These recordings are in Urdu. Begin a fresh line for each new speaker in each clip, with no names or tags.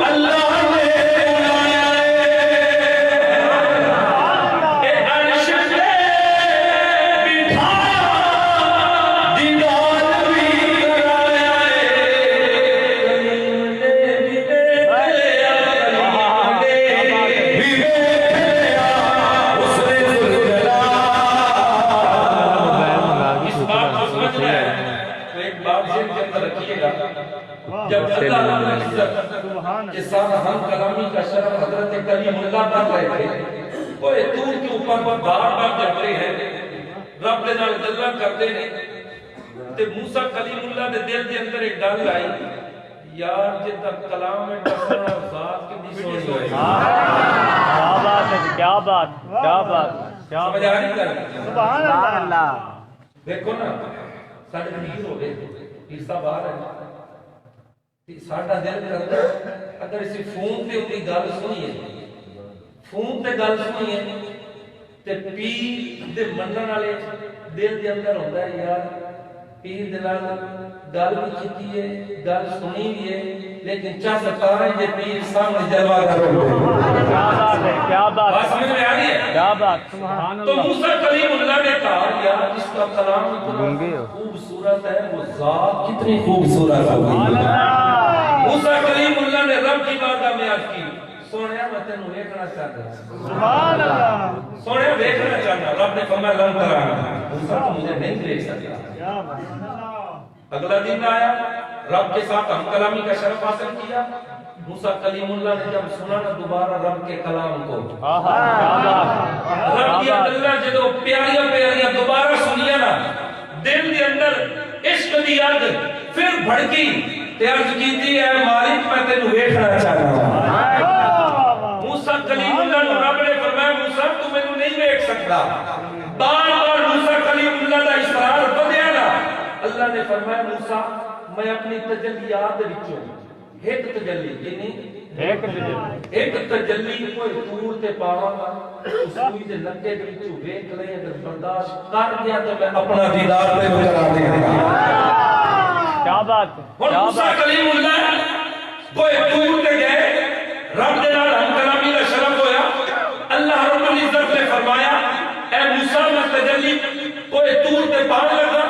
اللہ نے ہم کلامی کا شرف حضرت کلیم اللہ کر رہے تھے، کوئی طور کے اوپر بار بار جڑتے ہیں، رب دے نال گلاں کرتے ہیں، تے موسیٰ کلیم اللہ دے دل دے اندر ایک گل آئی، یار جدہ کلام میں ڈسنا ذات کی دی سونی ہوئی۔
کیا بات ہے، کیا بات، کیا بات، کیا
سمجھ آ رہی گل؟
سبحان اللہ۔
دیکھو نا ساڈے پیر ہو گئے، پیر صاحب آ رہے ہیں، ساڈا دل کرتا ہے اگر اسی فون تے اپنی گل سنیے، فون تے گل سنیے تے پیر دے منن والے دل دے اندر ہوندا ہے یار پیر دے نال گل بھی کیتی ہے، گل سنی بھی ہے، لیکن چاہ سکتا ہے یہ پیر سامنے جلوہ کرو۔
کیا بات ہے، کیا بات،
بات سمجھ میں آ رہی ہے؟
کیا بات، سبحان
تو
اللہ۔
موسیٰ کلیم اللہ نے کہا یار جس کا کلام اتنا خوبصورت ہے وہ ذات کتنی خوبصورت ہوگی۔ موسیٰ کلیم اللہ نے رب کی بارگاہ میں عرض کی، سونیا میں تینوں دیکھنا چاہتا ہوں،
سبحان اللہ،
سونیا دیکھنا چاہتا ہوں۔ رب نے فرمایا لن ترانا، موسیٰ تو مجھے نہیں دیکھ سکتا۔ اگلا دن آیا، رب کے ساتھ ہم کلامی کا شرف حاصل کیا۔ موسیٰ کلیم اللہ نے جب سنا نا دوبارہ رب کے کلام کو، رب کی اللہ جدو پیاریاں پیاریاں دوبارہ سنیا نا، دل کے اندر عشق دی آگ پھر بھڑکی تے عرض کیتی ہے مالک میں تینوں دیکھنا چاہتا ہوں۔ موسیٰ کلیم اللہ نے رب نے فرمایا موسیٰ تو مینوں نہیں دیکھ سکتا۔ بار بار موسیٰ کلیم اللہ دا اصرار بدیا نا، اللہ نے فرمایا موسیٰ میں اپنی تجلیات دے وچوں ایک تجلی یعنی ایک تجلی کوئی طور تے پاواں گا، اس کوئی دے لگے دے وچوں ویکھ لے، اگر برداشت کر گیا تو میں اپنا دیدار تے کرا دیں گا۔
کیا بات،
اور موسیٰ کلیم اللہ کوئی طور تے گئے، رب دے نال ہم کلامی کا شرف ہویا۔ اللہ رب العزت نے فرمایا اے موسیٰ میں تجلی کوئی طور تے پاون لگا،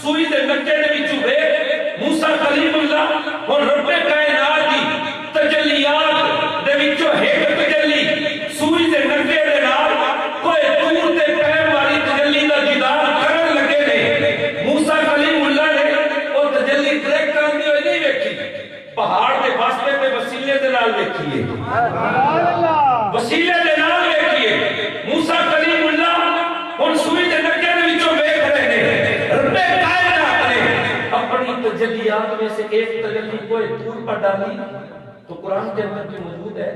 سوئی دے لگے دے وچوں ویکھ موسیٰ کلیم اللہ اور رب کائنات دی تجلیات دے وچوں ایک تجلی سوئی دے نکے دے نال کوئی دور تے پیر والی تجلی دا دیدار کرن لگے نے۔ موسیٰ کلیم اللہ نے او تجلی ٹریک کرنی ہوئی نہیں ویکھی، پہاڑ دے واسطے تے وسیلے دے نال ویکھیے، وسیلے دے نال ویکھیے۔ موسیٰ کلیم اللہ ہن سوئی دے نکے دے وچوں ویکھ رہے نے، رب کائنات نے اپنی تجلیات میں سے ایک تجلی کوئی دور پر ڈالی تو قرآن کے اندر بھی موجود ہے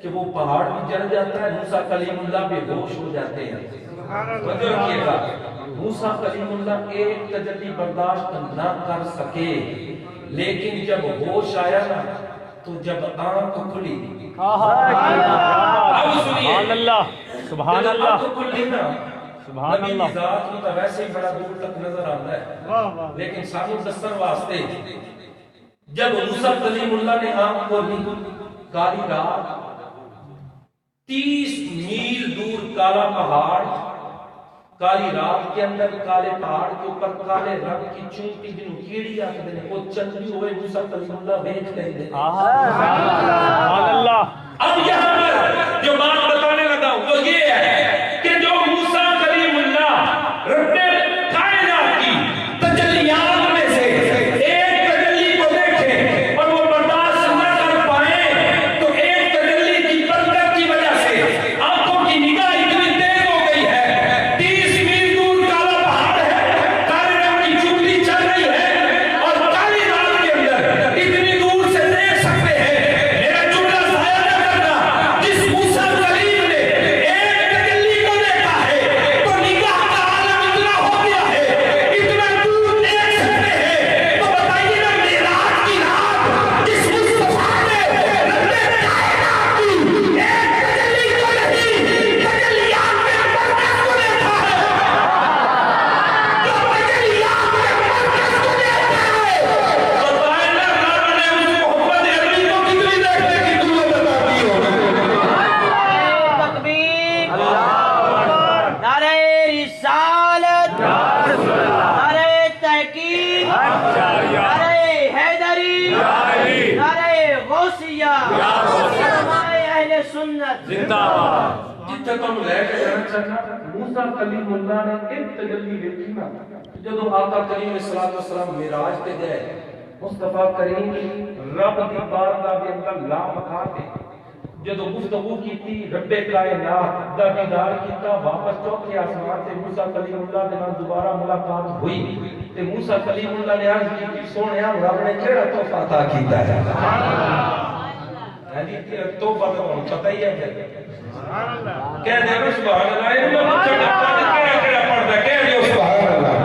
کہ وہ پہاڑ بھی جل جاتا ہے، موسیٰ کلیم اللہ بے ہوش ہو جاتے ہیں۔ توجہ رکھیے گا، موسیٰ کلیم اللہ ایک تجلی برداشت نہ کر سکے، لیکن جب ہوش آیا نا تو جب آنکھ کھلی، اب سنیے،
سبحان
جب
اللہ،
آنکھ کھلی نا
سبحان
نبی
اللہ۔
کی ذات میں تو ویسے ہی بڑا دور تک نظر آتا ہے، لیکن سانو دستر واسطے جب موسیٰ کلیم اللہ نے آنکھ کھولی، کالی رات، 30 میل دور کالا پہاڑ، کالی رات کے اندر کالے پہاڑ کے اوپر کالے رنگ کی چونٹی جنہوں کیڑی آتے ہیں وہ چلتی ہوئے موسیٰ کلیم اللہ دیکھ رہے ہیں۔
سبحان اللہ۔
اب یہاں پر جو بات بتانے لگا وہ یہ ہے کہ جو موسیٰ کلیم اللہ رب کائنات کی تجلیات میں سے ایک تجلی کو دیکھیں اور وہ برداشت نہ کر پائیں تو ایک تجلی کی برکت کی وجہ سے آنکھوں کی نگاہ اتنی تیز ہو گئی ہے، 30 میل دور کالا پہاڑ ہے، کالے رنگ کی چونٹی چل رہی ہے اور کالی رات کے اندر اتنی دور سے دیکھ سکتے ہیں۔ میرا جملہ ضائع نہ کرنا، جس موسیٰ کلیم نے ایک تجلی کو دیکھا ہے تو نگاہ کا عالم اتنا ہو گیا ہے، اتنا دور دیکھ سکتے ہیں، تو بتائیے نا معراج کی رات جس مصطفیٰ نے رب کائنات کی ایک تجلی کو نہیں تجلیات میں مرکز کو دیکھا ہے، جو تجلیات میں مرکز کو دیکھا ہے، بتائیں نا رب نے اس محمد عربی کو کتنی دیکھنے کی ضرورت بتا دی ہوگی۔
تکبیر، نعرہ رسالت، نعرہ تحقیق، نعرہ حیدری، نعرہ غوثیہ، علماء اہل سنت
زندہ باد۔
جتھے تم لے کے جانا چاہنا موسیٰ کلیم اللہ نے ایک تجلی دیکھی نا، جدو آقا کریم صلی اللہ علیہ وسلم معراج تے گئے مصطفیٰ کریم رب دی بارگاہ دے اندر لا مکان تے جدو گفتگو کیتی رب کائنات دا دیدار کیتا واپس چوتھے آسمان سے موسیٰ کلیم اللہ دے نال دوبارہ ملاقات ہوئی تے موسیٰ کلیم اللہ نے عرض کی سونیا رب نے کیڑا تحفہ عطا کیتا ہے یعنی تحفہ تو ہن پتہ ہی ہے کہہ دے سبحان اللہ یہ کیڑا پڑھدا کہہ دیو سبحان اللہ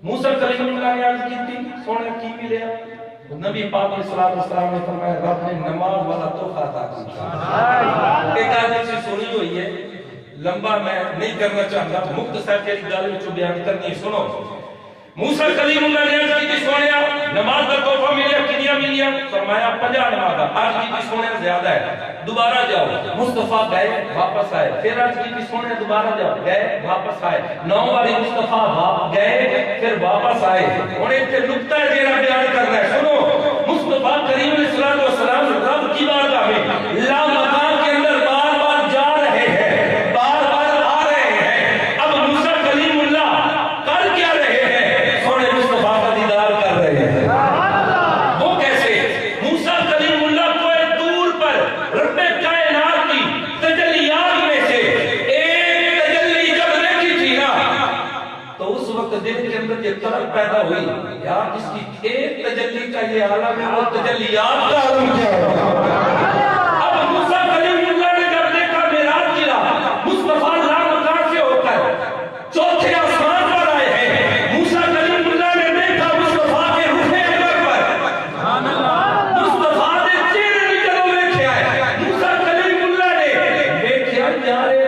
موسیٰ کلیم اللہ نے عرض کی سونے کی ملیا نبی پاک صلی اللہ علیہ وسلم نے فرمایا رب نے نماز والا تحفہ عطا کیا ایک آیت سے سنی ہوئی ہے لمبا میں نہیں کرنا چاہتا مختصر کے گل وچ بیان کرنی سنو موسیٰ کلیم اللہ نے عرض کی سونیا نماز کا تحفہ ملیا کنیا ملیا فرمایا 50 نماز آج کی سونیا زیادہ ہے دوبارہ جاؤ مصطفیٰ گئے واپس آئے پھر آج کی سونے دوبارہ جاؤ گئے واپس آئے 9 باری مصطفیٰ گئے پھر واپس آئے انہیں تے نقطہ جیرا بیان کرنا ہے سنو مصطفیٰ کریم علیہ السلام رب کی بارگاہ میں لا مکان کے اندر بار بار جا رہے ہیں بار بار آ رہے ہیں اب موسیٰ کلیم اللہ کر کیا رہے ہیں سونے مصطفیٰ کا دیدار کر رہے ہیں وہ کیسے موسیٰ کلیم اللہ کو ایک دور پر رب کائنات کی تجلیات میں سے ایک تجلی جب دیکھی تھی نا تو اس وقت دل کے اندر یہ طلب پیدا ہوئی یار اس کی ایک تجلی کا یہ عالم ہے وہ تجلیات کا عالم کیا ہوگا اب موسیٰ کلیم اللہ نے جب دیکھا معراج کیا مصطفیٰ لامکان سے ہو کر چوتھے آسمان پر آئے ہیں موسیٰ کلیم اللہ نے دیکھا مصطفیٰ کے روح اکبر پر مصطفیٰ نے چہرے نکلو دیکھے آئے موسیٰ کلیم اللہ نے دیکھا یارے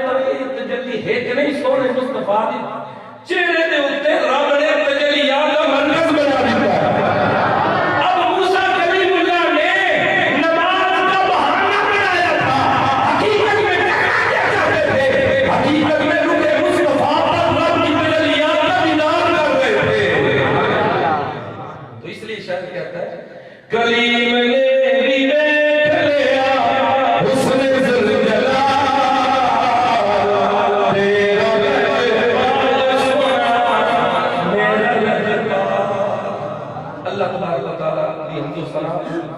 تجلی ہے کہ نہیں سونے مصطفیٰ نے چہرے دے ہوتے رب نے تجلیات کا مرکز بنا دیا اب موسیٰ کلیم اللہ نے نماز کا بہانہ بنایا تھا حقیقت میں کیا چاہتے تھے حقیقت میں روح مصطفیٰ پر رب کی تجلیات کا دیدار کر رہے تھے تو اس لیے شاید کہتا ہے کلیم نے بھی دیکھ لیا حسن ذوالجلال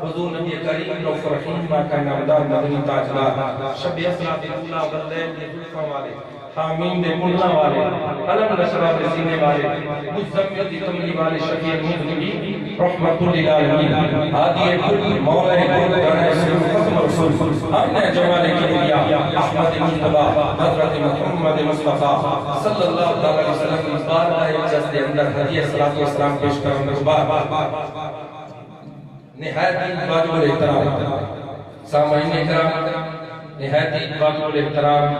حضور نبی کریم رؤوف رحیم ماکہ نامدار مدنی تاجدار شب اسرات اولا واللیل کے زلفاں والے حامین دے ملنا والے علم نشرہ دے سینے والے مجزمیت دی کملی والے شفیع مذنبی رحمت للعالمین ہادی کل مولا کل دانا سر ختم رسول اپنے جمال کبریا احمد مجتبہ حضرت محمد مصطفیٰ صلی اللہ علیہ وسلم بارگاہ اقدس دے اندر ہدیہ صلاۃ و سلام پیش کرنے کے بعد نہایت واجب الاحترام سامعین اکرام نہایت واجب الاحترام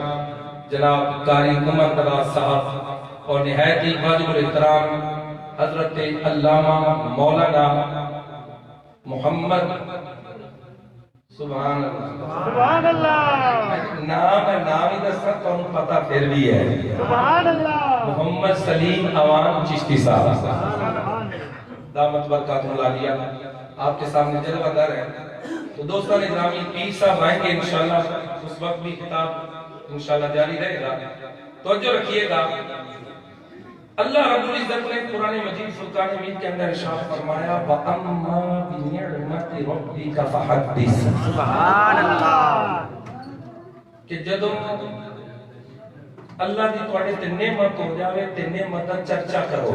جناب قاری عمر نواز صاحب اور نہایت واجب الاحترام حضرت علامہ مولانا محمد سبحان اللہ نام ہی دستا تو ہم پتہ پھر بھی ہے سبحان اللہ محمد سلیم عوان چشتی صاحب دامت برکات العالیہ آپ کے سامنے جلوہ در ہے تو دوستان اکرامی پیر صاحب آئیں گے انشاءاللہ اس وقت بھی خطاب انشاءاللہ جاری رہے گا توجہ رکھیے گا اللہ رب العزت نے قرآن مجید فرقان حمید کے اندر ارشاد فرمایا وَأَمَّا بِنِعْمَةِ رَبِّكَ فَحَدِّثْ سبحان اللہ کہ جدوں اللہ دی توڑے تے نعمت ہو جاوے تے نعمت دا چرچا کرو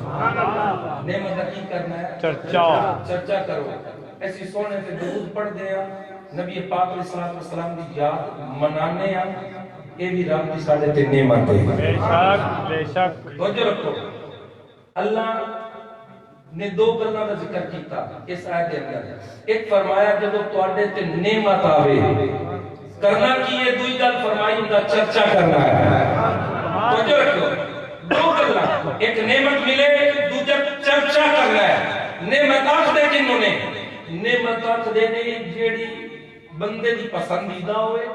نعمت دا کی کرنا ہے چرچا کرو ایسی سونے تے درود پڑھ دیا نبی پاک علیہ السلام دی یاد منانے ہیں یہ بھی رب دی ساڑے تے نعمت ہے بے شک توجہ رکھو اللہ نے دو گلاں دا ذکر کیتا اس آیت کے اندر ایک فرمایا جب توڑے تے نعمت آوے کرنا کی یہ دوئی گل فرمائی ان کا چرچا کرنا ہے توجہ رکھو دو گلاں ایک نعمت ملے دوجہ چرچا کرنا ہے نعمت آخ دے کنوں نے نعمت آخ دے نے جیڑی بندے دی پسندیدہ ہوئے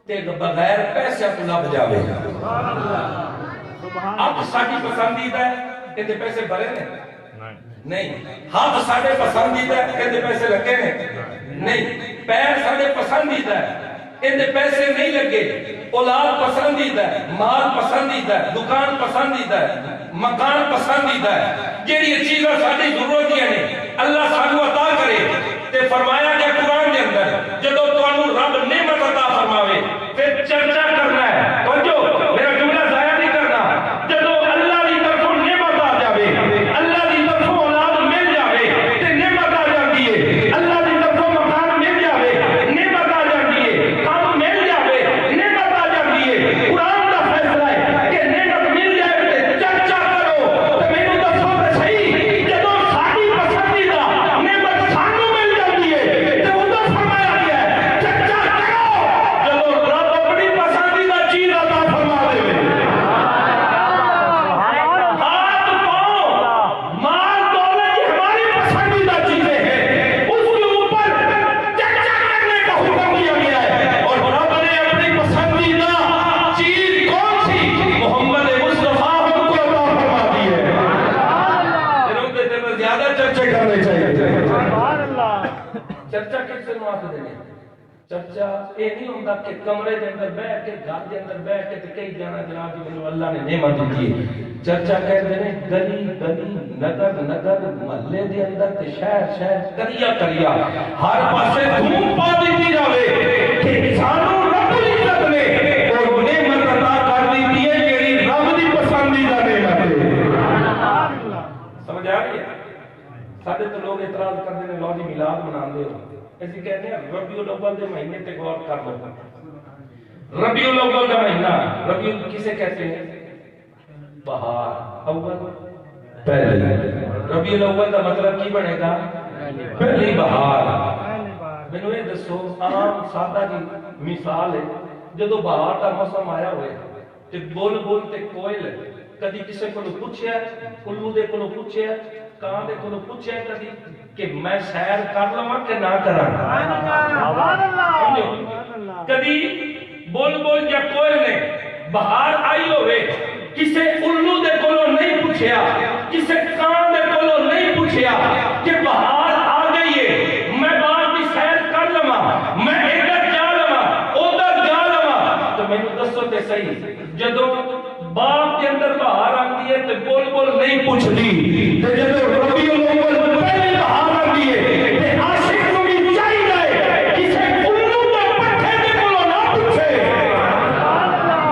تے بغیر پیسے کو لب جاوے اب ساڑھی پسندیدہ ہے تے پیسے بھرے نہیں ہاتھ ساڑھے پسندیدہ ہے تے پیسے لگے نہیں پیر ساڑھے پسندیدہ ہے اندے پیسے نہیں لگے اولاد پسندیدہ ہے مال پسندیدہ ہے دکان پسندیدہ ہے مکان پسندیدہ ہے جیڑی چیزاں ساری ضرورت نے اللہ سانو عطا کرے تے فرمایا کہ قرآن کے اندر جدو تانوں رب نعمت عطا فرماوے پھر چرچا کرنا ہے توجہ میرا جملہ ضائع نہیں کرنا جدو اللہ کی طرفوں نعمت آ جاوے اللہ کی طرفوں اولاد مل جاوے تے نعمت آ جاتی ہے اللہ کی طرفوں مکان مل جاوے نعمت آ جاتی ہے کام مل جاوے نعمت آ جاتی ہے قرآن کا فیصلہ ہے کہ نعمت مل جائے تے چرچا کرو تے مینوں دسو تے صحیح جدو ساری پسندیدہ نعمت سانوں مل جاتی ہے تے اودوں فرمایا گیا ہے چرچا کرو جدو رب اپنی پسندیدہ چیز عطا فرما دے ہاتھ پاؤں مال دولت یہ ہماری پسندیدہ چیزیں ہیں اس کے اوپر چرچا کرنے کا حکم دیا گیا ہے اور رب نے اپنی پسندیدہ چیز کون سی محمد مصطفیٰ ہم کو عطا فرما دی ہے انہوں نے تیرے زیادہ چرچے کرنے چاہیے چرچا کس سے معافی دینے چرچا یہ نہیں ہوتا کہ کمرے دے اندر بیٹھ کے گھر دے اندر بیٹھ کے کئی جانا جناب جی مجھے اللہ نے نعمت دی ہے چرچا کہتے ہیں گلی گلی نگر نگر محلے دے اندر تے شہر شہر کریا کریا ہر پاسے دھوم پا دیتی جاوے کہ سانوں رب العزت نے اور نعمت عطا کر دیتی ہے جیڑی رب دی پسندیدہ نعمت ہے سمجھ آ رہی ہے سارے تو لوگ اعتراض کرتے ہیں لو جی میلاد مناندے ہو اسی کہتے ہیں ربیع الاول دے مہینے تے غور کر لو ربیع الاول کا مہینہ ربیع کسے کہتے ہیں بہار اول پہلی ربیع الاول کا مطلب کی بنے گا پہلی بہار مینوں یہ دسو عام سادہ کی مثال ہے جدو بہار کا موسم آیا ہوئے تے بول بول تے کوئل کدی کسے کو پوچھیا الو دے کو پوچھیا کان دے کو پوچھیا کدی کہ میں سیر کر لواں کہ نہ کراں کدی بول بول یا کوئل نے بہار آئی ہوئے کسے الو دے کو نہیں پوچھیا کسے کان دے کو نہیں پوچھیا کہ بہار آ گئی ہے میں باہر کی سیر کر لواں میں ادھر جا لواں ادھر جا لواں تو میں دسو تے صحیح جدو باپ کے اندر بہار آتی ہے تو بول بول نہیں پوچھتی تے جدو ربیع الاول پہلی بہار آتی ہے تے عاشق کو بھی چاہیے کسے الو دے پٹھے دے کولو نہ پوچھے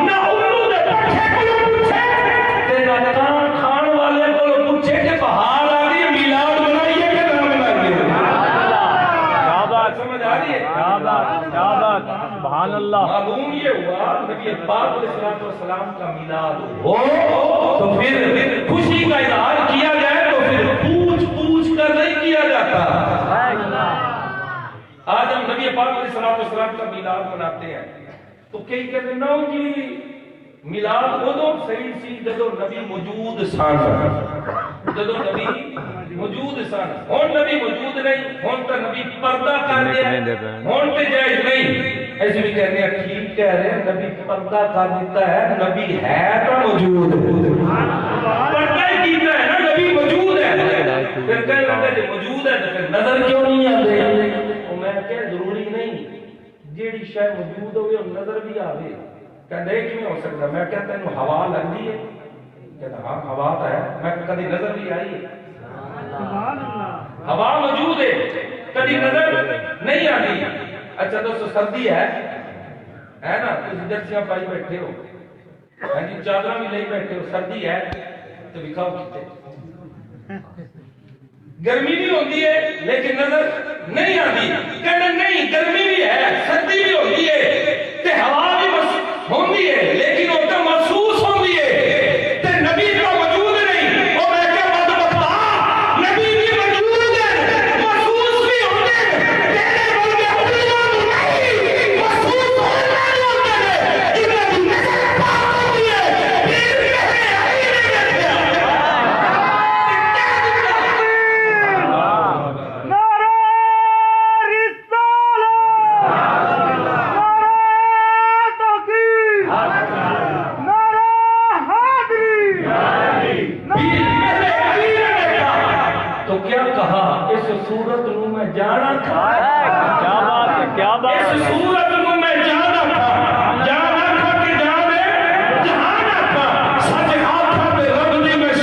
نہ الو دے پٹھے کولو پوچھے تے نہ کان کھان والے کولو پوچھے کہ بہار آ رہی ہے میلاد منائیے کہ نہ منائیے
کیا بات
سمجھ آ رہی ہے
کیا بات سبحان اللہ
معلوم یہ ہوا نبی پاک علیہ السلام کا میلاد ہو تو پھر خوشی کا اظہار کیا جائے تو پھر پوچھ پوچھ کر نہیں کیا جاتا آج ہم نبی پاک علیہ السلام کا میلاد مناتے ہیں تو کئی کہتے ہیں نو جی میلاد ادو صحیح سی جدو نبی موجود سن جدو نبی موجود سن ہن نبی موجود نہیں ہن تو نبی پردہ کر دیا ہن تے جائز نہیں ایسے بھی کہنے ہیں ٹھیک کہہ رہے ہیں نبی پردہ کر دیتا ہے نبی ہے تو موجود پردہ ہی کیتا ہے نا نبی موجود ہے پھر کہنے لگا جو موجود ہے تو پھر نظر کیوں نہیں آتے تو میں کہ ضروری نہیں جیڑی شے موجود ہوئے اور نظر بھی آوے کہنے کیوں ہو سکتا میں کہتا ہے ہوا لگ دی ہے کہتا ہاں ہوا تو ہے میں کبھی نظر بھی آئی ہے ہوا موجود ہے کبھی نظر نہیں آتی اچھا دوستو سردی ہے نا تم جرسیاں پائی بیٹھے ہو جی چادر بھی لے بیٹھے ہو سردی ہے تو دکھاؤ کتنے گرمی بھی ہوتی ہے لیکن نظر نہیں آتی کہنا نہیں گرمی بھی ہے سردی بھی ہوتی ہے تے ہوا بھی ہوتی ہے لیکن وہ تو محسوس ہوتی ہے تے نبی کا وجود نہیں اور میں کیا بدبختا نبی بھی موجود ہے محسوس بھی ہوتے ہیں تیرے بندے حضور نہیں محسوس ہونے والے ہوتے ہیں انہیں بھی نظر پاک ہوتی ہے پھر کہنے آئی نہیں بیٹھے
نعرہ
تو کیا کہا اس صورت نو میں جانا تھا
کیا بات ہے کیا بات
اس
ہے
صورت نو میں جانا تھا جانا تھا کہ جانے جہانا تھا سچ آتھا تے رب دی میں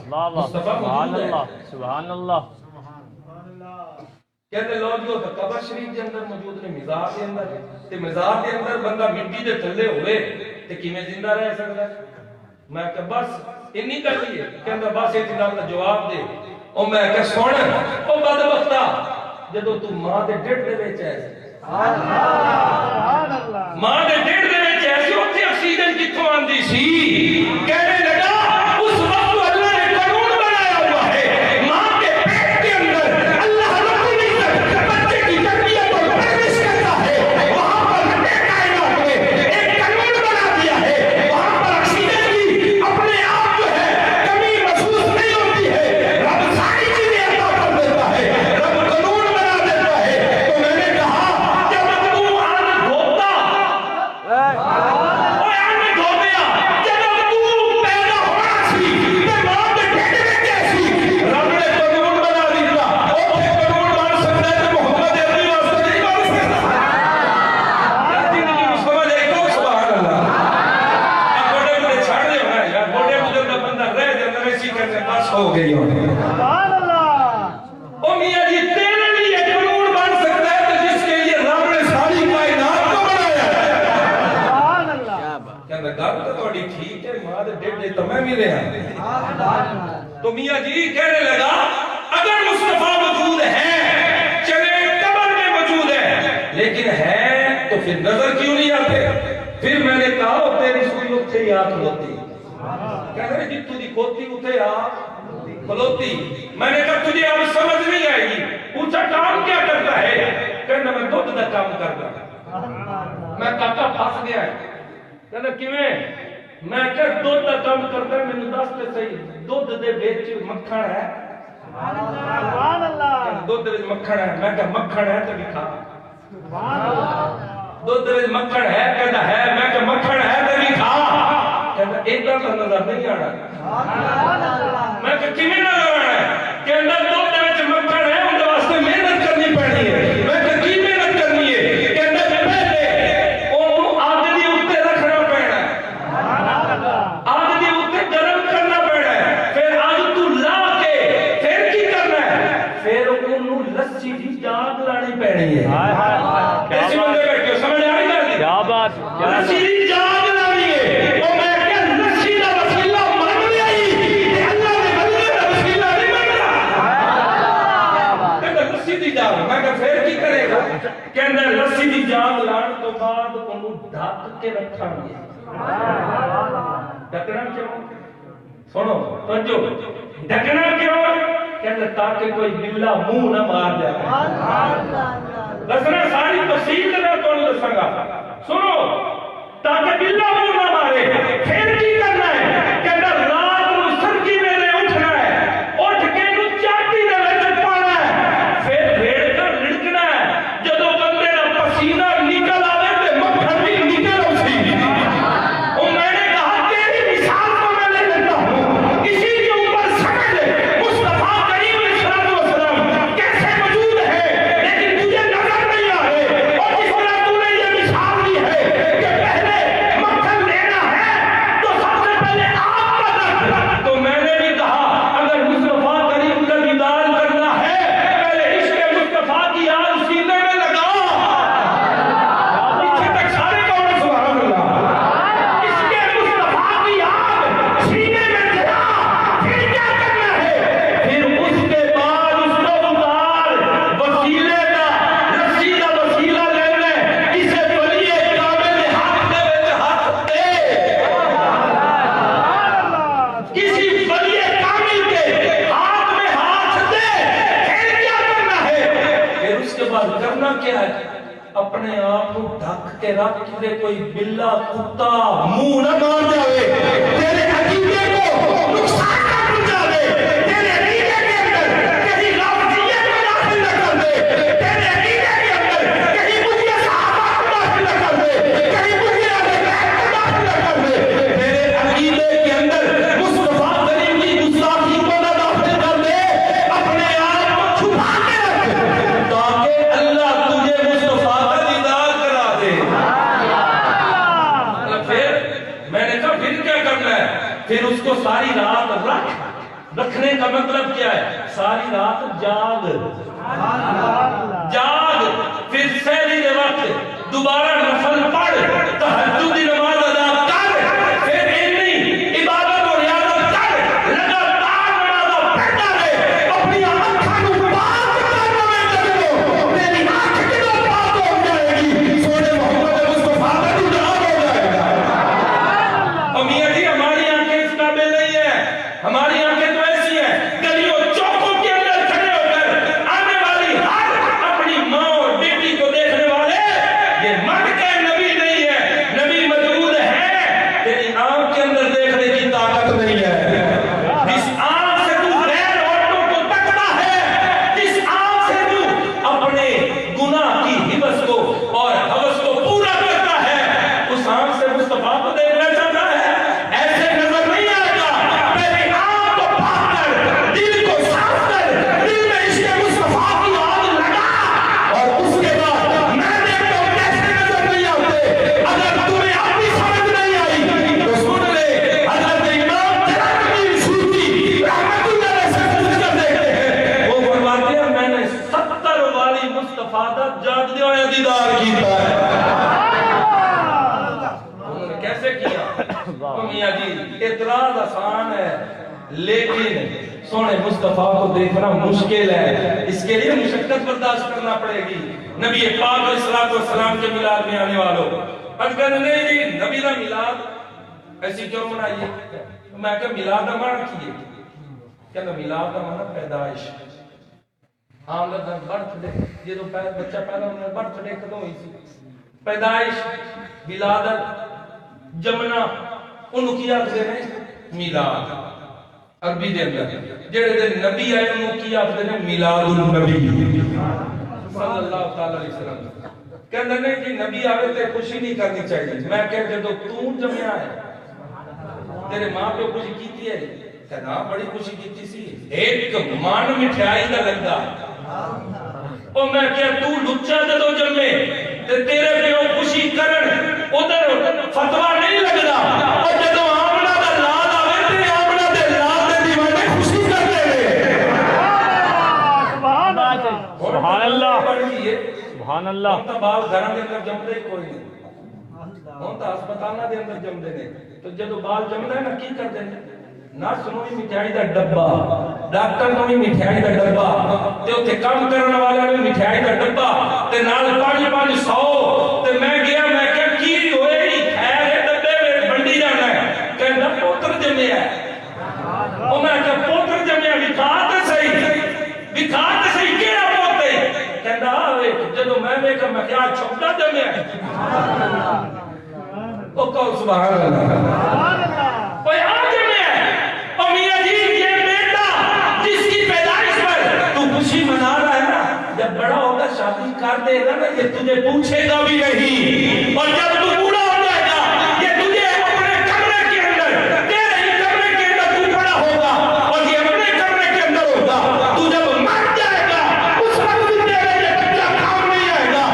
واہ واہ سبحان اللہ سبحان اللہ
کہتے لو جو قبر شریف کے اندر موجود نے مزار کے اندر تے مزار کے اندر بندہ مٹی دے تھلے ہوئے تے کیویں زندہ رہ سکدا ہے میں کہ بس انی کر لیے کہندا بس اس گل دا جواب دے او میں کہ سن او بدبختا جدوں تو ماں دے ڈھڈ دے وچ ہے سبحان اللہ ماں دے ڈھڈ دے وچ ہے اوتھے آکسیجن کتھوں آندی سی کہنے لگا اس وقت اللہ نے قانون بنایا ہوا ہے ماں کے پیٹ کے اندر اللہ رب العزت بچے کی تربیت اور پرورش کرتا ہے وہاں پر رب کائنات میں ایک قانون بنا دیا ہے وہاں پر آکسیجن کی اپنے آپ جو ہے کمی محسوس نہیں ہوتی ہے رب ساری چیزیں عطا کر دیتا ہے رب قانون بنا دیتا ہے تو میں نے کہا جب تو آن دھوتا ہو گئی سبحان اللہ او میاں جی تیرے لیے قانون بن سکتا ہے تو جس کے لیے رب نے ساری کائنات کو بنایا ہے سبحان اللہ کہندا گل تو تھوڑی ٹھیک ہے ماں دے ڈیڈے تو میں بھی رہا سبحان اللہ تو میاں جی کہنے لگا اگر مصطفیٰ موجود ہے چلے قبر میں موجود ہے لیکن ہے تو پھر نظر کیوں نہیں آتے پھر میں نے کہا تیری سوئی اتھے ہی آ کھلوتی کہتے ہیں جتو دی کھوتی اتھے آ کھلوتی میں نے کہا تجھے اب سمجھ نہیں آئے گی پوچھا کام کیا کرتا ہے کہنا میں دودھ دا کام کرتا میں کہتا پھنس گیا ہے کہنا کیویں میں کہ دودھ دا کام کرتا ہے میں دس تے صحیح دودھ دے وچ مکھن ہے سبحان اللہ دودھ دے وچ مکھن ہے میں کہ مکھن ہے تے کھا سبحان اللہ دودھ دے وچ مکھن ہے کہتا ہے میں کہ مکھن ہے تے کھا کہتا ایڈا تو نظر نہیں آنا میں کہ کیویں نظر آنا ہے کہندا دودھ دے وچ مکھن ہے اون دے واسطے محنت کرنی پڑنی ہے میں کہ کی محنت کرنی ہے کہندا پہلے اونوں اگ دی اوتے رکھنا پینا ہے سبحان اللہ اگ دی اوتے گرم کرنا پینا ہے پھر اگ تو لا کے پھر کی کرنا ہے پھر اونوں لسی دی جاگ لانی پینی ہے ہائے ہائے کیسے بندے بیٹھے سمجھ آ گئی کیا بات لسی دی جاگ لانی ہے او میں کہ لسی دا وسیلہ مان لیا تے اللہ دے ولی دا وسیلہ نہیں مننا کہ لسی دی جاگ میں کہ پھر کی کرے گا کہندا لسی دی جاگ لان تو بعد اونوں ڈھک کے رکھاں گے ڈھکنا کیوں سنو توجہ ڈھکنا کیوں کہندا تاکہ کوئی بلا منہ نہ مار جائے سبحان اللہ دسنا ساری تفصیل میں تو دساں گا سنو تاکہ بلا منہ نہ مارے پھر کی کرنا ہے کہندا رات نو سرکی ویلے اٹھنا ہے اٹھ کے نو چاٹی دے وچ پانا ہے پھر بھیڑ کر لڑکنا ہے جدوں بندے دا پسینہ نکل آوے تے مکھن بھی نکل اسی او میں نے کہا تیری مثال کو میں لے لیتا ہوں اسی کے اوپر سمجھ مصطفیٰ کریم علیہ السلام کیسے موجود ہے لیکن تجھے نظر نہیں آ رہے اور جس طرح تو نے یہ مثال دی ہے کہ پہلے مکھن لینا ہے تو سب سے پہلے آپ کا رکھ تو میں نے بھی کہا اگر مصطفیٰ کریم کا دیدار کرنا ہے پہلے عشق مصطفیٰ کی آگ سینے میں لگا پیچھے تک سارے کہو سبحان اللہ عشق مصطفیٰ کی آگ سینے میں جلا پھر کیا کرنا ہے پھر اس کے بعد اس کو اتار وسیلے کا رسی کا وسیلہ لینا ہے اسے ولی کامل حق دے وچ ہاتھ دے کسی ولی کامل کے ہاتھ میں ہاتھ دے پھر کیا کرنا ہے پھر اس کے بعد کرنا کیا ہے اپنے آپ کو ڈھک کے رکھ دے کوئی بلا کتا منہ نہ مار جاوے تیرے عقیدے کو نقصان نہ پہنچا دے تیرے عقیدے کے اندر کہیں لفظیت میں داخل نہ کر دے تیرے عقیدے کے اندر کہیں مجھے صحابہ کو داخل نہ کر دے کہیں مجھے اہل بیت کو داخل نہ کر دے تیرے عقیدے کے اندر مصطفیٰ کریم کی گستاخی کو نہ داخل کر دے اپنے آپ کو چھپا کے رکھ تاکہ اللہ تجھے مصطفیٰ کا دیدار کرا دے پھر میں نے کہا پھر کیا کرنا ہے پھر اس کو ساری رات رکھ رکھنے کا مطلب کیا ہے؟ ساری رات جاگ، پھر سحری کے وقت دوبارہ نفل پڑھ، تہجد کی نماز ادا کر، پھر اتنی عبادت اور ریاضت کر، لگاتار نماز پڑھتا رہے، اپنی آنکھوں کو پاک کرنے میں لگے ہو، میری آنکھ کتنا پاک ہو جائے گی، سونے محمد مصطفیٰ کا دیدار ہو جائے گا۔ اور میاں جی ہماری آنکھیں اس قابل نہیں ہے، ہماری آنکھیں تو ایسی ہیں گلیوں چوکوں کے اندر کھڑے ہو کر آنے والی ہر اپنی ماں اور بیٹی کو دیکھنے والے یہ مٹ کے نبی نہیں ہے، نبی موجود ہے، تیری آنکھ کے اندر دیکھنے کی طاقت نہیں ہے۔ جس آنکھ سے تو غیر عورتوں کو تکتا ہے، جس آنکھ سے تو اپنے گناہ کی حوث کو اور ہوس کو پورا کرتا ہے، اس آنکھ سے مصطفیٰ کو دیکھنا چاہتا ہے، ایسے نظر نہیں آئے گا۔ پہلے آنکھ کو پاک کر، دل کو صاف کر، دل میں عشق مصطفیٰ کی آگ لگا، اور اس کے بعد میں دیکھتا ہوں کیسے نظر نہیں آتے۔ اگر تمہیں اب بھی سمجھ نہیں آئی تو سن لے، حضرت امام جلال سوتی رحمت اللہ علیہ سے پوچھ کر دیکھتے ہیں، وہ فرماتے ہیں میں نے 70 والی مصطفیٰ دا جاگدے ہوئے دیدار کیتا ہے۔ انہوں نے کیسے کیا؟ میاں جی اعتراض آسان ہے، لیکن سونے مصطفیٰ کو دیکھنا مشکل ہے، اس کے لیے مشقت برداشت کرنا پڑے گی۔ نبی پاک علیہ السلام کے میلاد میں آنے والوں اگر نہیں جی نبی کا میلاد ایسی کیوں منائیے؟ میں کہ میلاد کا معنی کیے کہ میلاد کا معنی پیدائش، آمد برتھ ڈے، یہ تو بچہ پیدا ہونے برتھ ڈے کدوں ہوئی سی، پیدائش، ولادت، جمنا، انہوں کی آخر ہیں میلاد عربی دے اندر، جڑے دن نبی آئے انہوں کی آخر ہیں میلاد النبی صلی اللہ تعالی علیہ وسلم۔ کہنے نہیں کہ نبی آئے تے خوشی نہیں کرنی چاہیے، میں کہہ جدو تو جمعہ ہے تیرے ماں پہ خوشی کیتی ہے، کہنا بڑی خوشی کیتی سی، ایک مان مٹھائی کا لگا، اور میں کہا تو لچا جدو جمعے تے تیرے پہ وہ خوشی کرن ادھر فتوہ نہیں لگدا، اور جدو آمنہ دا لاد آوے تے آمنہ دے لاد دے دیوانے خوشی کر دے رہے۔
سبحان اللہ، سبحان اللہ۔
ہم تا بال گھران دے اندر جمدے کوئی نہیں، ہم تا ہسپتالہ دے اندر جمدے نے، تو جدو بال جمدے نا کی کر دیں نرس نو بھی مٹھائی دا ڈبا، ڈاکٹر نو بھی مٹھائی دا ڈبا، تے اوتھے کام کرن والے نو بھی مٹھائی دا ڈبا، تے نال 500 تے میں گیا میں کہ کی ہوئے نہیں خیر ہے ڈبے میں بنڈی جانا ہے، کہندا پوتر جمیا ہے، او میں کہ پوتر جمیا دکھا تے صحیح کیڑا پوتے، کہندا جدو میں ویکھا میں کیا چھوٹا جمیا ہے، او کہو سبحان اللہ، اوے آ جمیا ہے، اور میاں جی یہ بیٹا جس کی پیدائش پر تو خوشی منا رہا ہے نا، جب بڑا ہوگا شادی کر دے گا نا یہ تجھے پوچھے گا بھی نہیں، اور جب تو بوڑھا ہو جائے گا یہ تجھے اپنے کمرے کے اندر تیرے ہی کمرے کے اندر تو پڑا ہوگا، اور یہ اپنے کمرے کے اندر ہوگا، تو جب مر جائے گا اس وقت بھی تیرے یہ کمرہ کام نہیں آئے گا،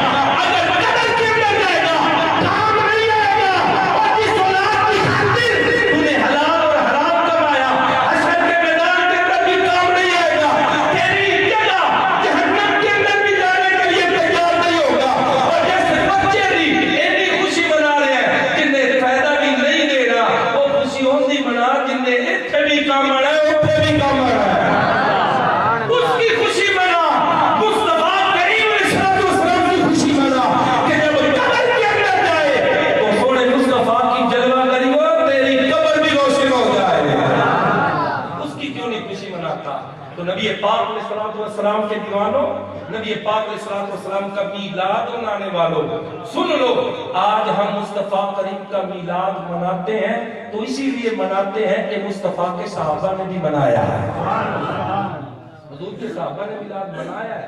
اگر قدر کے اندر جائے گا کام نہیں آئے گا، اور جس اولاد کی خاطر تو نے حلال اور حرام کمایا حشر کے میدان کے اندر بھی کام نہیں آئے گا، تیری جگہ جہنم کے اندر بھی جانے کے لیے تیار نہیں ہوگا، اور جیسے بچے بھی اتنی خوشی منا رہے ہیں جنہیں فائدہ بھی نہیں دے رہا، وہ خوشی ہوندی منا جنہیں اتنے بھی کام آنا ہے اتنے بھی کام آنا ہے، اس کی خوشی منا، مصطفیٰ کریم علیہ السلام کی خوشی منا، کہ جب قبر کے اندر جائے تو سونے مصطفیٰ کی جلوہ گری ہو تیری قبر بھی روشن ہو جائے، اس کی کیوں نہیں خوشی مناتا؟ تو نبی پاک علیہ السلام کے دیوانوں، نبی پاک علیہ السلام کا میلاد منانے والوں سن لو، آج ہم مصطفیٰ کریم کا میلاد مناتے ہیں تو اسی لیے مناتے ہیں کہ مصطفیٰ کے صحابہ نے بھی منایا ہے، حضور کے صحابہ نے میلاد منایا ہے۔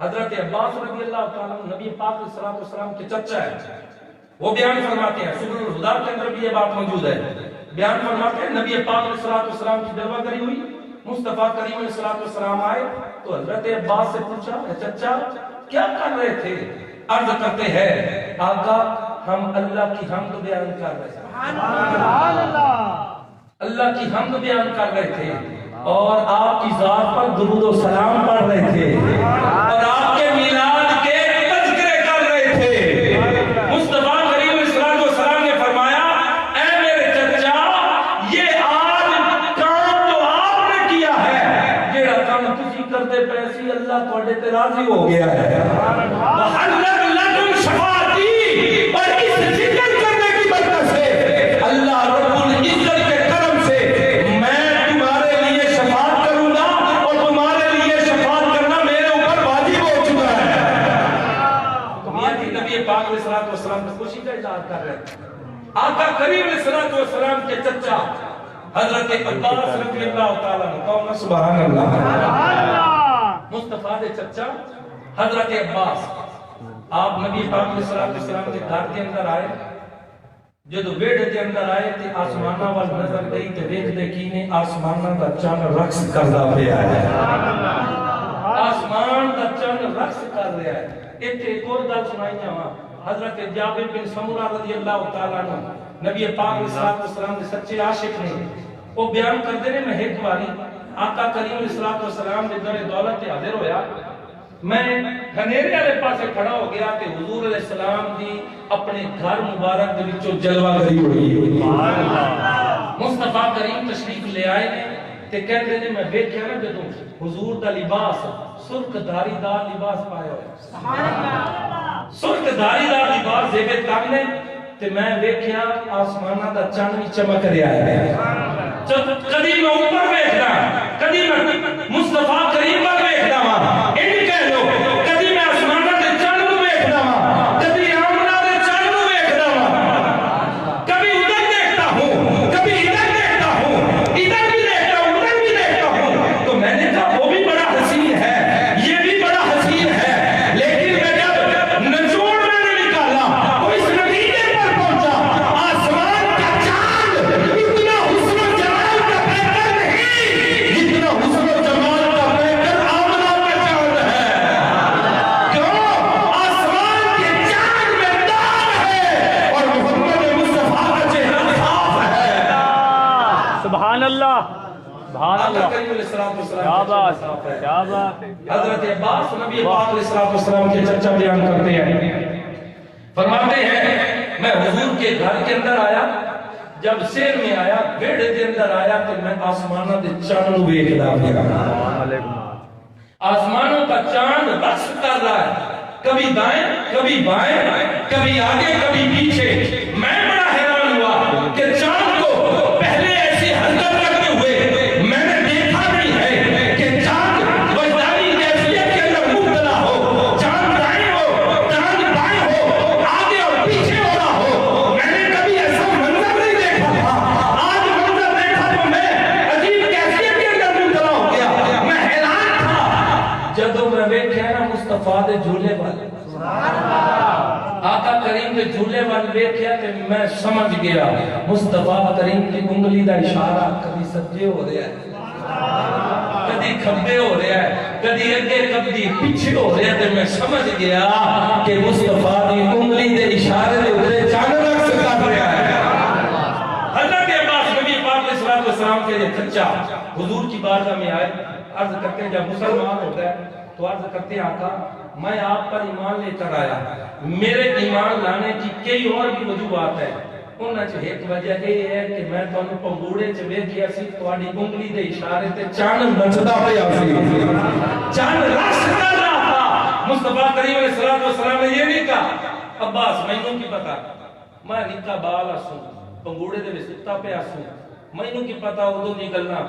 حضرت عباس رضی اللہ تعالیٰ نبی پاک علیہ السلام کے چچا ہے، وہ بیان فرماتے ہیں، سبل الہدا کے اندر بھی یہ بات موجود ہے، بیان فرماتے ہیں نبی پاک علیہ السلام کی جلوہ گری ہوئی، مصطفیٰ کریم علیہ السلام آئے تو حضرت عباس سے پوچھا چچا کیا کر رہے تھے؟ عرض کرتے ہیں آقا ہم اللہ کی حمد بیان کر رہے تھے، اللہ کی حمد بیان کر رہے تھے، اور آپ کی ذات پر درود و سلام پڑھ رہے تھے اور آپ کے میلاد کے تذکرے کر رہے تھے۔ مصطفیٰ کریم علیہ السلام نے فرمایا اے میرے چچا یہ آج کام تو آپ نے کیا ہے، جیڑا کام تسی کرتے پیسی اللہ تواڈے تے راضی ہو گیا ہے۔ وحلت لکم شفاعتی، اور اس ذکر کرنے کی برکت سے اللہ رب العزت کے کرم سے میں تمہارے لیے شفاعت کروں گا اور تمہارے لیے شفاعت کرنا میرے اوپر واجب ہو چکا ہے۔ میاں جی نبی پاک علیہ السلام کی خوشی کا اظہار کر رہے ہیں۔ آقا کریم علیہ السلام کے چچا حضرت عباس رضی اللہ تعالیٰ عنہ، کہو سبحان اللہ، مصطفیٰ دے چچا حضرت عباس آپ نبی پاک علیہ السلام کے گھر کے اندر آئے، جدو بیڑ کے اندر آئے تے آسمانہ وال نظر گئی تے دیکھ دے کی نے آسمانہ دا چند رقص کردا پیا ہے، آسمان دا چند رقص کر رہا ہے۔ ایتھے ایک اور گل سنائی جاواں، حضرت جابر بن سمرہ رضی اللہ تعالیٰ عنہ نبی پاک علیہ السلام کے سچے عاشق نے، وہ بیان کرتے ہیں میں ایک باری آقا کریم علیہ السلام نے در دولت تے حاضر ہویا، میں گھنیرے والے پاسے کھڑا ہو گیا کہ حضور علیہ السلام دی اپنے گھر مبارک دے وچوں جلوہ گری ہوئی، مصطفیٰ کریم تشریف لے آئے تے کہتے ہیں میں ویکھیا نا جدوں حضور دا لباس سرخ دھاری دار لباس پایا ہوا، سرخ دھاری دار لباس زیب تن نے تے میں ویکھیا آسمانہ دا چند بھی چمک رہا ہے، کدی میں اوپر ویکھدا کدی میں مصطفیٰ کریم پر ویکھدا وا، ان کہہ لو کدی میں آسمانہ دے چند نوں ویکھدا وا، کدی آمنہ دے چند نوں ویکھدا وا، کبھی ادھر دیکھتا ہوں کبھی ادھر دیکھتا ہوں، ادھر بھی دیکھتا ہوں ادھر بھی دیکھتا ہوں، تو میں نے کہا وہ بھی بڑا حسین ہے یہ بھی بڑا حسین ہے، لیکن میں جب نچوڑ میں نے نکالا وہ اس نتیجے پر پہنچا آسمان کا چاند اتنا حسن و جمال کا پیکر نہیں جتنا حسن و جمال کا پیکر آمنہ کا چاند ہے، کیوں آسمان کے چاند میں داغ ہے اور محمد مصطفیٰ کا چہرہ صاف ہے۔
سبحان اللہ، سبحان
آقا
اللہ،
کریم علیہ السلام
کیا بات کیا بات۔
حضرت عباس نبی پاک علیہ السلام کے چچا بیان کرتے ہیں، فرماتے ہیں میں حضور کے گھر کے اندر آیا، جب سیر میں آیا بیڑے کے اندر آیا تو میں آسمانہ دے چاند ویکھدا پیا، آسمانوں کا چاند رقص کر رہا ہے، کبھی دائیں کبھی بائیں کبھی آگے کبھی پیچھے، میں بڑا حیران ہوا کہ چاند کو پہلے ایسی حرکت رکھتے ہوئے میں نے دیکھا نہیں ہے کہ چاند وجدانی کیفیت کے اندر مبتلا ہو، چاند دائیں ہو چاند بائیں ہو آگے اور پیچھے ہو رہا ہو، میں نے کبھی ایسا منظر نہیں دیکھا تھا، آج منظر دیکھا تو میں عجیب کیفیت کے اندر مبتلا ہو گیا، میں حیران تھا جدوں میں ویکھیا نا مصطفیٰ دے جھولے والے آقا کریم کے جھولے وال ویکھیا تے میں سمجھ گیا مصطفیٰ کریم کی انگلی دا اشارہ کبھی سجے ہو رہا ہے کبھی کھبے ہو رہا ہے کبھی اگے کبھی پیچھے ہو رہا ہے تے میں سمجھ گیا کہ مصطفیٰ کی انگلی دے اشارے دے اوپر چاند رقص کر رہا ہے۔ حضرت عباس نبی پاک علیہ السلام کے چچا حضور کی بارگاہ میں آئے، عرض کرتے ہیں جب مسلمان ہوتا ہے تو عرض کرتے ہیں آقا میں آپ پر ایمان لے کر آیا، میرے ایمان لانے کی کئی اور بھی وجوہات ہے، انہاں چ ایک وجہ یہ ہے کہ میں تانوں پنگوڑے چ ویکھیا سی تہاڈی انگلی دے اشارے تے چاند نچدا پیا سی، چاند رقص کر رہا تھا۔ مصطفیٰ کریم علیہ السلام نے یہ نہیں کہا عباس مینوں کی پتا میں نکا بال سوں پنگوڑے دے وچ ستا پیا سوں، مینوں کی پتا اودوں دی گلاں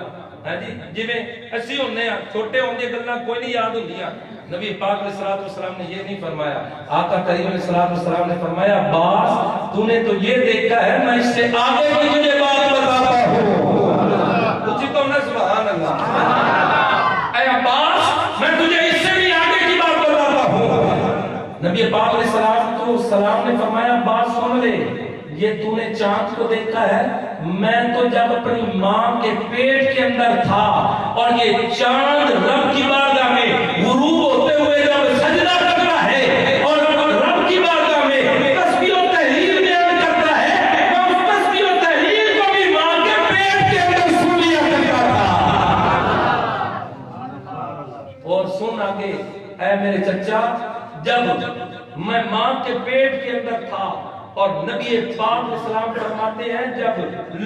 ہاں جی جویں اسی ہونے ہاں چھوٹے ہوندے گلاں کوئی نہیں یاد ہوندیاں، نبی پاک علیہ السلام نے یہ نہیں فرمایا، آقا کریم علیہ السلام نے فرمایا عباس تو نے تو یہ دیکھا ہے میں اس سے آگے بھی تجھے بات بتاتا ہوں، اچھی تو نہ سبحان اللہ، اے عباس میں تجھے اس سے بھی آگے کی بات بتاتا ہوں۔ نبی پاک علیہ السلام نے فرمایا عباس سن لے یہ تو نے چاند کو دیکھا ہے، میں تو جب اپنی ماں کے پیٹ کے اندر تھا اور یہ چاند رب کی بارگاہ میں غروب ہوتے ہوئے جب سجدہ کرتا ہے اور رب کی بارگاہ میں تسبیح و تحلیل بیان کرتا ہے، میں اس تسبیح و تحلیل کو بھی ماں کے پیٹ کے اندر سن لیا کرتا تھا۔ کے اے میرے چچا، جب میں ماں کے پیٹ کے اندر تھا، اور نبی پاک علیہ السلام فرماتے ہیں جب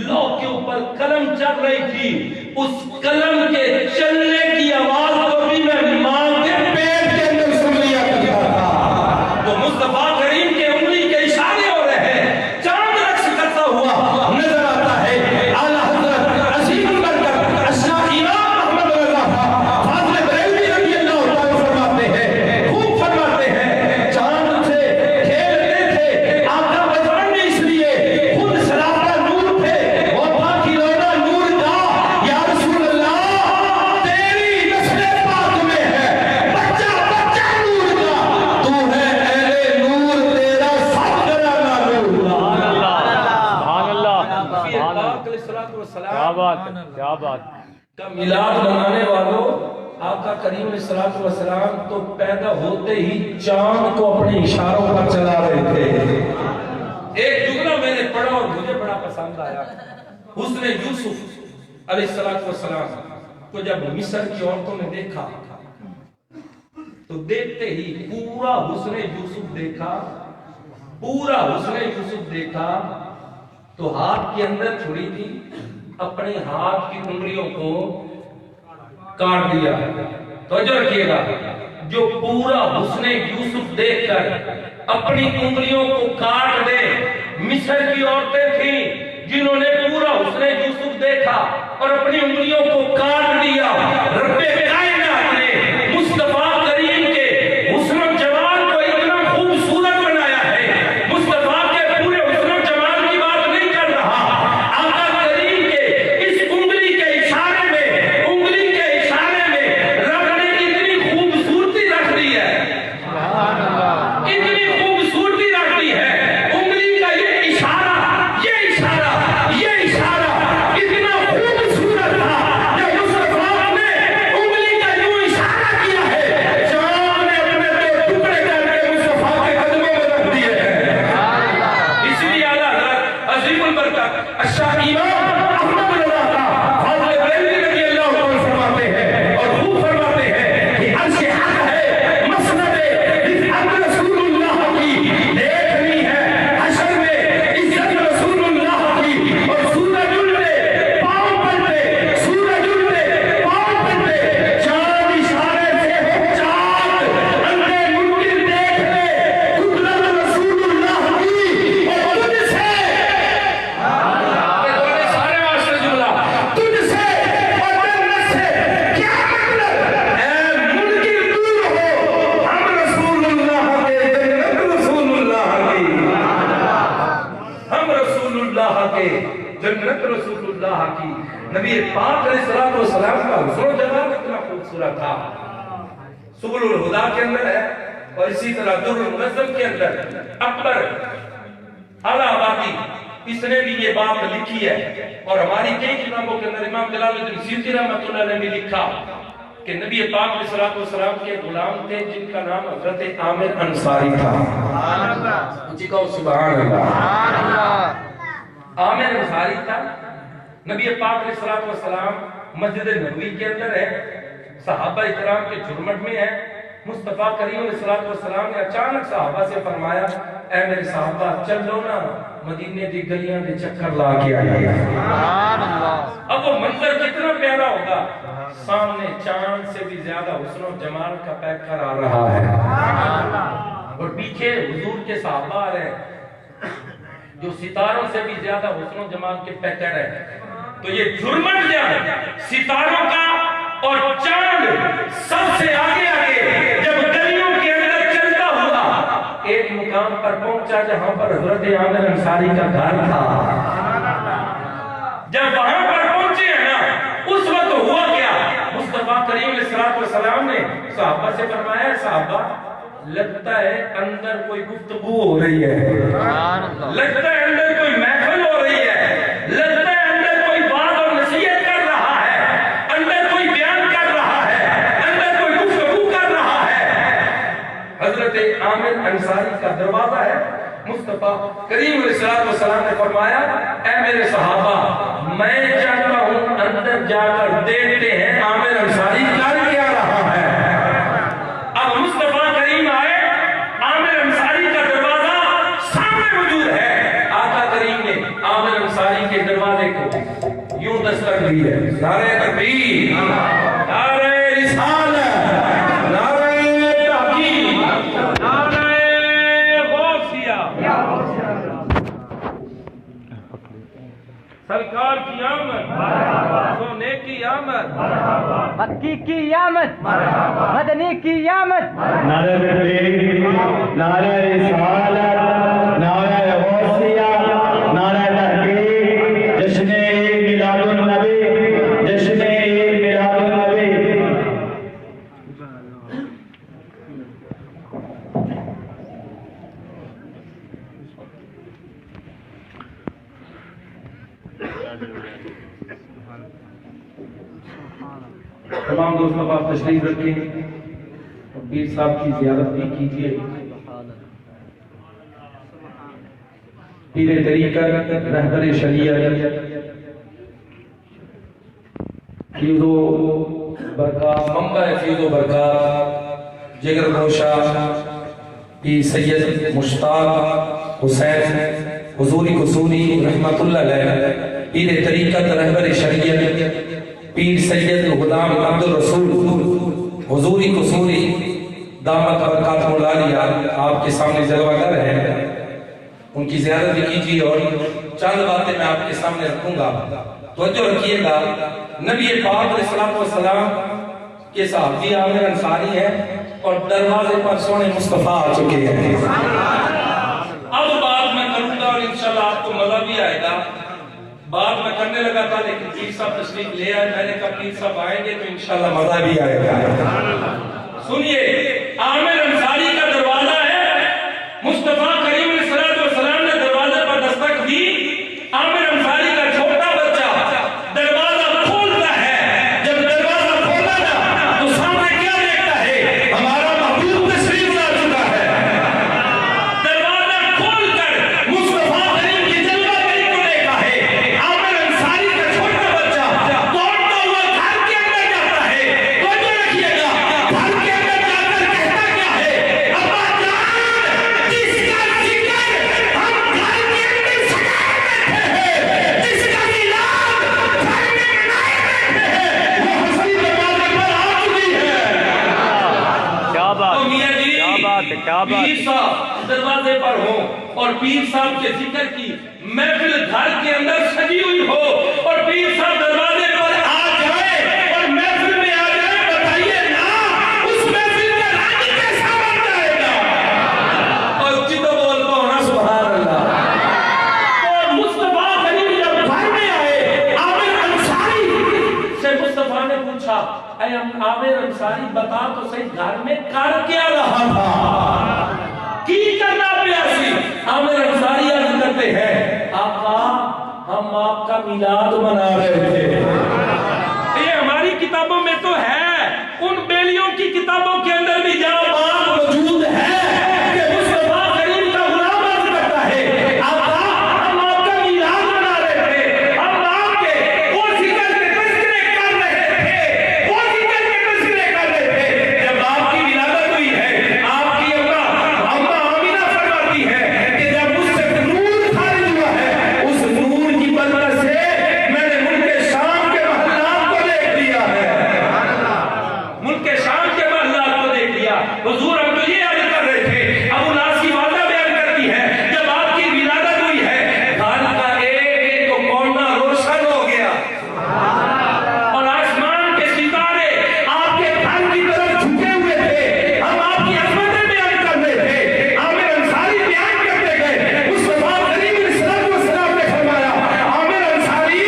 لوح کے اوپر قلم چل رہی تھی، اس قلم کے چلنے کی آواز کو بھی میں ماں کے پیٹ کے اندر سن لیا کرتا تھا۔ تو مصطفیٰ کریم کے انگلی کے اشارے ہو رہے ہیں، چاند رقص کرتا ہوا نظر آتا ہے۔ اعلیٰ حضرت عظیم البرکت اشرف امام محمد رضا فاضل بریلوی رضی اللہ تعالیٰ فرماتے ہیں، خوب فرماتے ہیں، چاند سے کھیلتے تھے آقا بجرن نے، اس لیے خود سراپا نور تھے، اور باقی رونا نور دا، یا رسول اللہ تیری نسل پاک میں ہے بچہ بچہ نور دا، تو ہے اہل نور، تیرا سب گرانا نور دا۔
سبحان اللہ
نبی
سبحان اللہ،
پاک علیہ الصلوۃ والسلام
کیا بات ہے کیا بات
کا میلاد منانے والوں، آقا کریم علیہ الصلوۃ والسلام تو پیدا ہوتے ہی چاند کو اپنے اشاروں پر چلا رہے تھے۔ ایک جملہ میں نے پڑھا اور مجھے بڑا پسند آیا، حسن یوسف علیہ الصلوۃ والسلام کو جب مصر کی عورتوں نے دیکھا تو دیکھتے ہی پورا حسن یوسف دیکھا، پورا حسن یوسف دیکھا تو ہاتھ کے اندر چھری تھی، اپنے ہاتھ کی انگلیوں کو کاٹ دیا۔ توجہ رکھیے گا، جو پورا حسن یوسف دیکھ کر اپنی انگلیوں کو کاٹ دے، مصر کی عورتیں تھیں جنہوں نے پورا حسن یوسف دیکھا اور اپنی انگلیوں کو کاٹ دیا۔ رب کائنات نے مصطفیٰ کریم کے حسن و جمال کو اتنا خوبصورت بنایا ہے۔ مصطفیٰ کے پورے حسن و جمال کی بات نہیں کر رہا، آقا کریم کے اس انگلی کے اشارے میں، انگلی کے اشارے میں رب نے اتنی خوبصورتی رکھ دی ہے، اتنی خوبصورتی رکھ دی ہے۔ انگلی کا یہ اشارہ، یہ اشارہ، یہ اشارہ اتنا خوبصورت تھا، جب مصطفیٰ نے انگلی کا یوں اشارہ کیا ہے، جان نے اپنے دو ٹکڑے کر کے مصطفیٰ کے قدموں میں رکھ دیے ہیں۔ اس لیے اعلیٰ حضرت عظیم البرکت اشرف امام احمد رضا فاضل بریلوی رضی اللہ عنہ فرماتے ہیں، اور خوب فرماتے ہیں کہ عرش حق ہے مسند رفعت رسول اللہ کی، دیکھنی ہے حشر میں عزت رسول اللہ کی، اور سورج الٹے پاؤں پلٹے، سورج الٹے پاؤں پلٹے، چاند اشارے سے ہو چاند، اندھے منکر دیکھ لے قدرت رسول اللہ کی، اور تجھ سے سارے واسطے جملہ، تجھ سے اور جنت سے کیا مطلب، اے منکر دور ہو، ہم رسول اللہ کے، جنت رسول اللہ کی، ہم رسول اللہ کے، جنت رسول اللہ کی۔ نبی پاک علیہ الصلوۃ والسلام کا حسن و جمال اتنا خوبصورت تھا، سبل الہدا کے اندر ہے، اور اسی طرح در المنظم کے اندر اکبر اعلیٰ آبادی اس نے بھی یہ بات لکھی ہے، اور ہماری کئی کتابوں کے اندر امام جلال الدین سیوطی رحمۃ اللہ نے بھی لکھا کہ نبی پاک علیہ الصلوۃ والسلام کے غلام تھے جن کا نام حضرت عامر انصاری تھا۔ اونچی کہو سبحان اللہ۔ عامر انصاری تھا، نبی پاک علیہ الصلوۃ والسلام مسجد نبوی کے اندر ہے، صحابہ اکرام کے جھرمٹ میں ہے، مصطفیٰ کریم علیہ الصلوۃ والسلام نے اچانک صحابہ سے فرمایا، اے میرے صحابہ چلو نا مدینے دی گلیاں دے چکر لا کے آئیے۔ اب وہ منظر کتنا پیارا ہوگا، سامنے چاند سے بھی زیادہ حسن و جمال کا پیکر آ رہا ہے، اور پیچھے حضور کے صحابہ آ رہے ہیں جو ستاروں سے بھی زیادہ حسن و جمال کے پیکر ہے۔ تو یہ جھرمٹ جہاں ستاروں کا اور چاند سب سے آگے آگے جب گلیوں کے اندر چلتا ہوا ایک مقام پر پہنچا جہاں پر حضرت عامر انصاری کا گھر تھا۔ جب وہاں پر پہنچے ہیں نا، اس وقت ہوا کیا، مصطفیٰ کریم علیہ الصلوۃ والسلام نے صحابہ سے فرمایا، صحابہ لگتا ہے اندر کوئی گفتگو ہو رہی ہے، لگتا ہے اندر کوئی محفل ہو رہی ہے، لگتا ہے اندر کوئی بات اور نصیحت کر رہا ہے، اندر کوئی بیان کر رہا ہے، اندر کوئی گفتگو کر رہا ہے۔ حضرت عامر انصاری کا دروازہ ہے، مصطفیٰ کریم علیہ الصلوۃ والسلام نے فرمایا، اے میرے صحابہ میں چاہتا ہوں اندر جا کر دیکھتے ہیں عامر انصاری کر کیا رہا ہے۔ تکبیر، نعرہ تکبیر، نعرہ رسالت، نعرہ تحقیق، نعرہ غوثیہ، سرکار کی آمد، سونے کی آمد،
مکی کی آمد، مدنی کی آمد،
نعرہ تکبیر، نعرہ رسالت، نعرہ غوثیہ، نعرہ تحقیق، جشن عید میلاد النبی، جشن عید میلاد النبی۔
تمام دوستوں آپ تشریف رکھیں اور پیر صاحب کی زیارت بھی کیجیے۔ پیر طریقت، رہبر شریعت، فیض و برکات، منبع فیض و برکات، جگر گوشہ پیر سید مشتاق حسین حضوری قصوری رحمت اللہ علیہ، پیر طریقت، رہبر شریعت پیر سید غلام عبد الرسول حضوری قصوری دامت برکات مولالیہ آپ کے سامنے جلوہ گر ہے، ان کی زیارت بھی کیجیے اور چند باتیں میں آپ کے سامنے رکھوں گا۔ توجہ رکھیے گا، نبی پاک علیہ السلام کے صحابی عامر انصاری ہیں اور دروازے پر سونے مصطفیٰ آ چکے ہیں۔ اب بات میں کروں گا اور انشاءاللہ آپ کو مزہ بھی آئے گا۔ بات میں کرنے لگا تھا لیکن پیر صاحب تشریف لے آئے، میں نے کہا پیر صاحب آئیں گے تو انشاءاللہ مزہ بھی آئے گا۔ سنیے، عامر انصاری کا دروازہ ہے، مصطفیٰ کریم علیہ السلام نے دروازے پر دستک دی، عامر انصاری کا چھوٹا بچہ دروازہ کھولتا ہے۔ جب دروازہ کھولا نا تو سامنے کیا دیکھتا ہے؟ ہمارا محبوب تشریف لا چکا ہے۔ دروازہ کھول کر مصطفیٰ کریم کی جلوہ گری کو دیکھا ہے۔ عامر انصاری کا چھوٹا بچہ دوڑتا ہوا گھر کے اندر جاتا ہے۔ توجہ رکھیے گا، گھر کے اندر جا کر کہتا کیا ہے؟ ابا جان، جس کا ذکر ہم گھر کے اندر سجائے بیٹھے ہیں، جس کا میلاد گھر میں منائے بیٹھے ہیں، وہ ہنسی دروازے پر آ چکی ہے۔
کیا بات،
تو میاں جی،
کیا بات ہے، کیا بات
پیر صاحب دروازے پر ہو اور پیر صاحب کے ذکر کی محفل گھر کے اندر سجی ہوئی ہو اور پیر صاحب دروازے پر آ جائے اور محفل میں آ جائے، بتائیے نا اس محفل کا رنگ کیسا بن جائے گا؟ اور اچھی تو بول پاؤ نا سبحان اللہ۔ اور مصطفیٰ کریم جب گھر میں آئے، عامر انصاری سے مصطفیٰ نے پوچھا، اے عامر انصاری بتا تو صحیح گھر میں کر کیا رہا تھا؟ کی کرنا پیاسی؟ عامر انصاری عرض کرتے ہیں، آقا ہم آپ کا میلاد منا رہے تھے۔ یہ ہماری کتابوں میں تو ہے، ان بیلیوں کی کتابوں کے اندر بھی جہاں بات موجود ہے کہ مصطفیٰ کریم کا غلام عرض کرتا ہے، آقا ہم آپ کا میلاد منا رہے تھے، ہم آپ کے وہ ذکر کے تذکرے کر رہے تھے، وہ ذکر کے تذکرے کر رہے تھے۔ جب آپ کی ولادت ہوئی ہے، آپ کی اما آمینہ فرماتی ہے کہ جب اس سے نور خارج ہوا ہے، اس نور کی برکت سے میں نے ملک شام کے محلات کو دیکھ لیا ہے، ملک شام کے محلات کو دیکھ لیا۔ حضور ہم تو یہ عرض کر رہے تھے، ابو العاص کی والدہ بیان کرتی ہے، جب آپ کی ولادت ہوئی ہے، گھر کا ایک کونا روشن ہو گیا اور آسمان کے ستارے آپ کے گھر کی طرف جھکے ہوئے تھے۔ ہم آپ کی عظمتیں بیان کر رہے تھے، عامر انصاری بیان کرتے گئے۔ مصطفیٰ کریم علیہ السلام نے فرمایا، عامر انصاری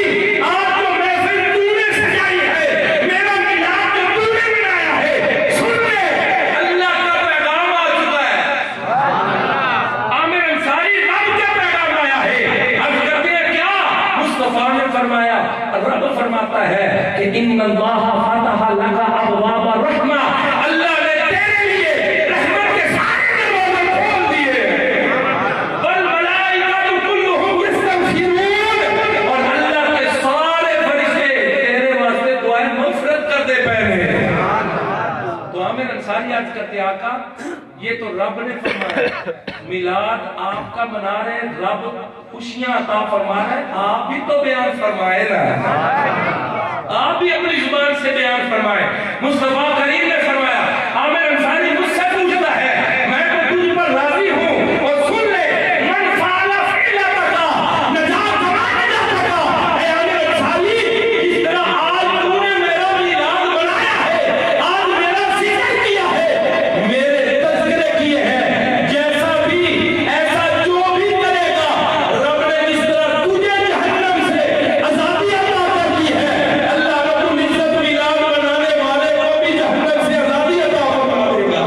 آج جو محفل تو نے سجائی ہے، میرا میلاد جو تو نے منایا ہے، سن لے اللہ کا پیغام آ چکا ہے۔ عامر انصاری رب کا پیغام آیا ہے۔ اب کہتے ہیں کیا؟ مصطفیٰ نے فرمایا، رب فرماتا ہے کہ ان اللہ فتح لک ابواب الرحمہ، اللہ نے تیرے لیے رحمت کے سارے دروازے کھول دیے۔ والملائکۃ کلھم یستغفرون، اور اللہ کے سارے فرشتے تیرے واسطے دعائیں مغفرت کرتے پہنے۔ تو عامر انصاری عرض کرتے، آقا یہ تو رب نے فرمایا، میلاد آپ کا منا رہے ہیں، رب خوشیاں عطا فرما رہے ہیں، آپ بھی تو بیان فرمائے نا، آپ بھی اپنی زبان سے بیان فرمائے۔ مصطفیٰ کریم نے فرمایا، عامر انصاری مجھ سے پوچھتا ہے، میں تو تجھ پر راضی ہوں، اور سن لے، من فعل فعلتک نجات کما نجاتک۔ اے عامر انصاری، جس طرح آج تو نے میرا میلاد منایا ہے، آج میرا ذکر کیا ہے، میرے تذکرے کیے ہیں، جیسا بھی ایسا جو بھی کرے گا، رب نے جس طرح تجھے جہنم سے آزادی عطا کر دی ہے، اللہ رب العزت میلاد منانے والے کو بھی جہنم سے آزادی عطا فرما دے گا۔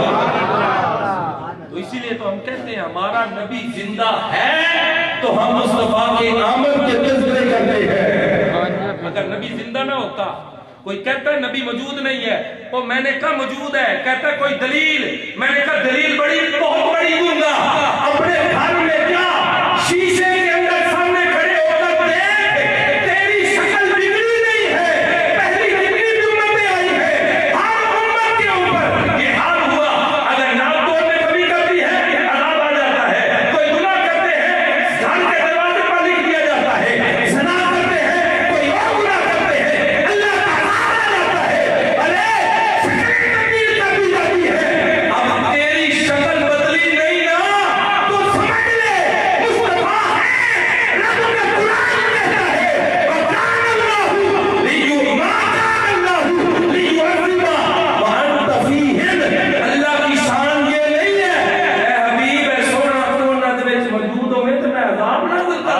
تو اسی لیے تو ہم کہتے ہیں ہمارا نبی زندہ ہے تو ہم مصطفیٰ کے آمد کے تذکرے کرتے ہیں۔ اگر نبی زندہ نہ ہوتا، کوئی کہتا ہے نبی موجود نہیں ہے، وہ میں نے کہا موجود ہے، کہتا ہے کوئی دلیل، میں نے کہا دلیل بڑی بہت بڑی دوں گا، اپنے گھر میں کیا شیشے کے اندر سامنے کھڑے ہو کر دیکھ، تیری شکل بگڑی نہیں ہے، پہلی بگڑی بھی امتیں آئی ہے، ہر امت کے اوپر یہ حال ہوا۔ اگر نام توڑنے کبھی کرتی ہے عذاب آ جاتا ہے، کوئی گناہ کرتے ہیں گھر کے دروازے پر لکھ دیا جاتا ہے، زنا کرتے ہیں، کوئی اور گناہ کرتے ہیں، اللہ کا عذاب آ جاتا ہے، ارے شکل تبدیل کر دی جاتی ہے۔ اب تیری شکل بدلی نہیں نا تو سمجھ لے مصطفیٰ ہے، رب کا قرآن کہتا ہے، وَكَانَ اللَّهُ لِيُعَذِّبَ وَأَنْتَ فِيهِمْ۔ اللہ کی شان یہ نہیں ہے اے حبیب اے سونا تو نہ دے وچ موجود ہوے تے میں عذاب نہ دیتا۔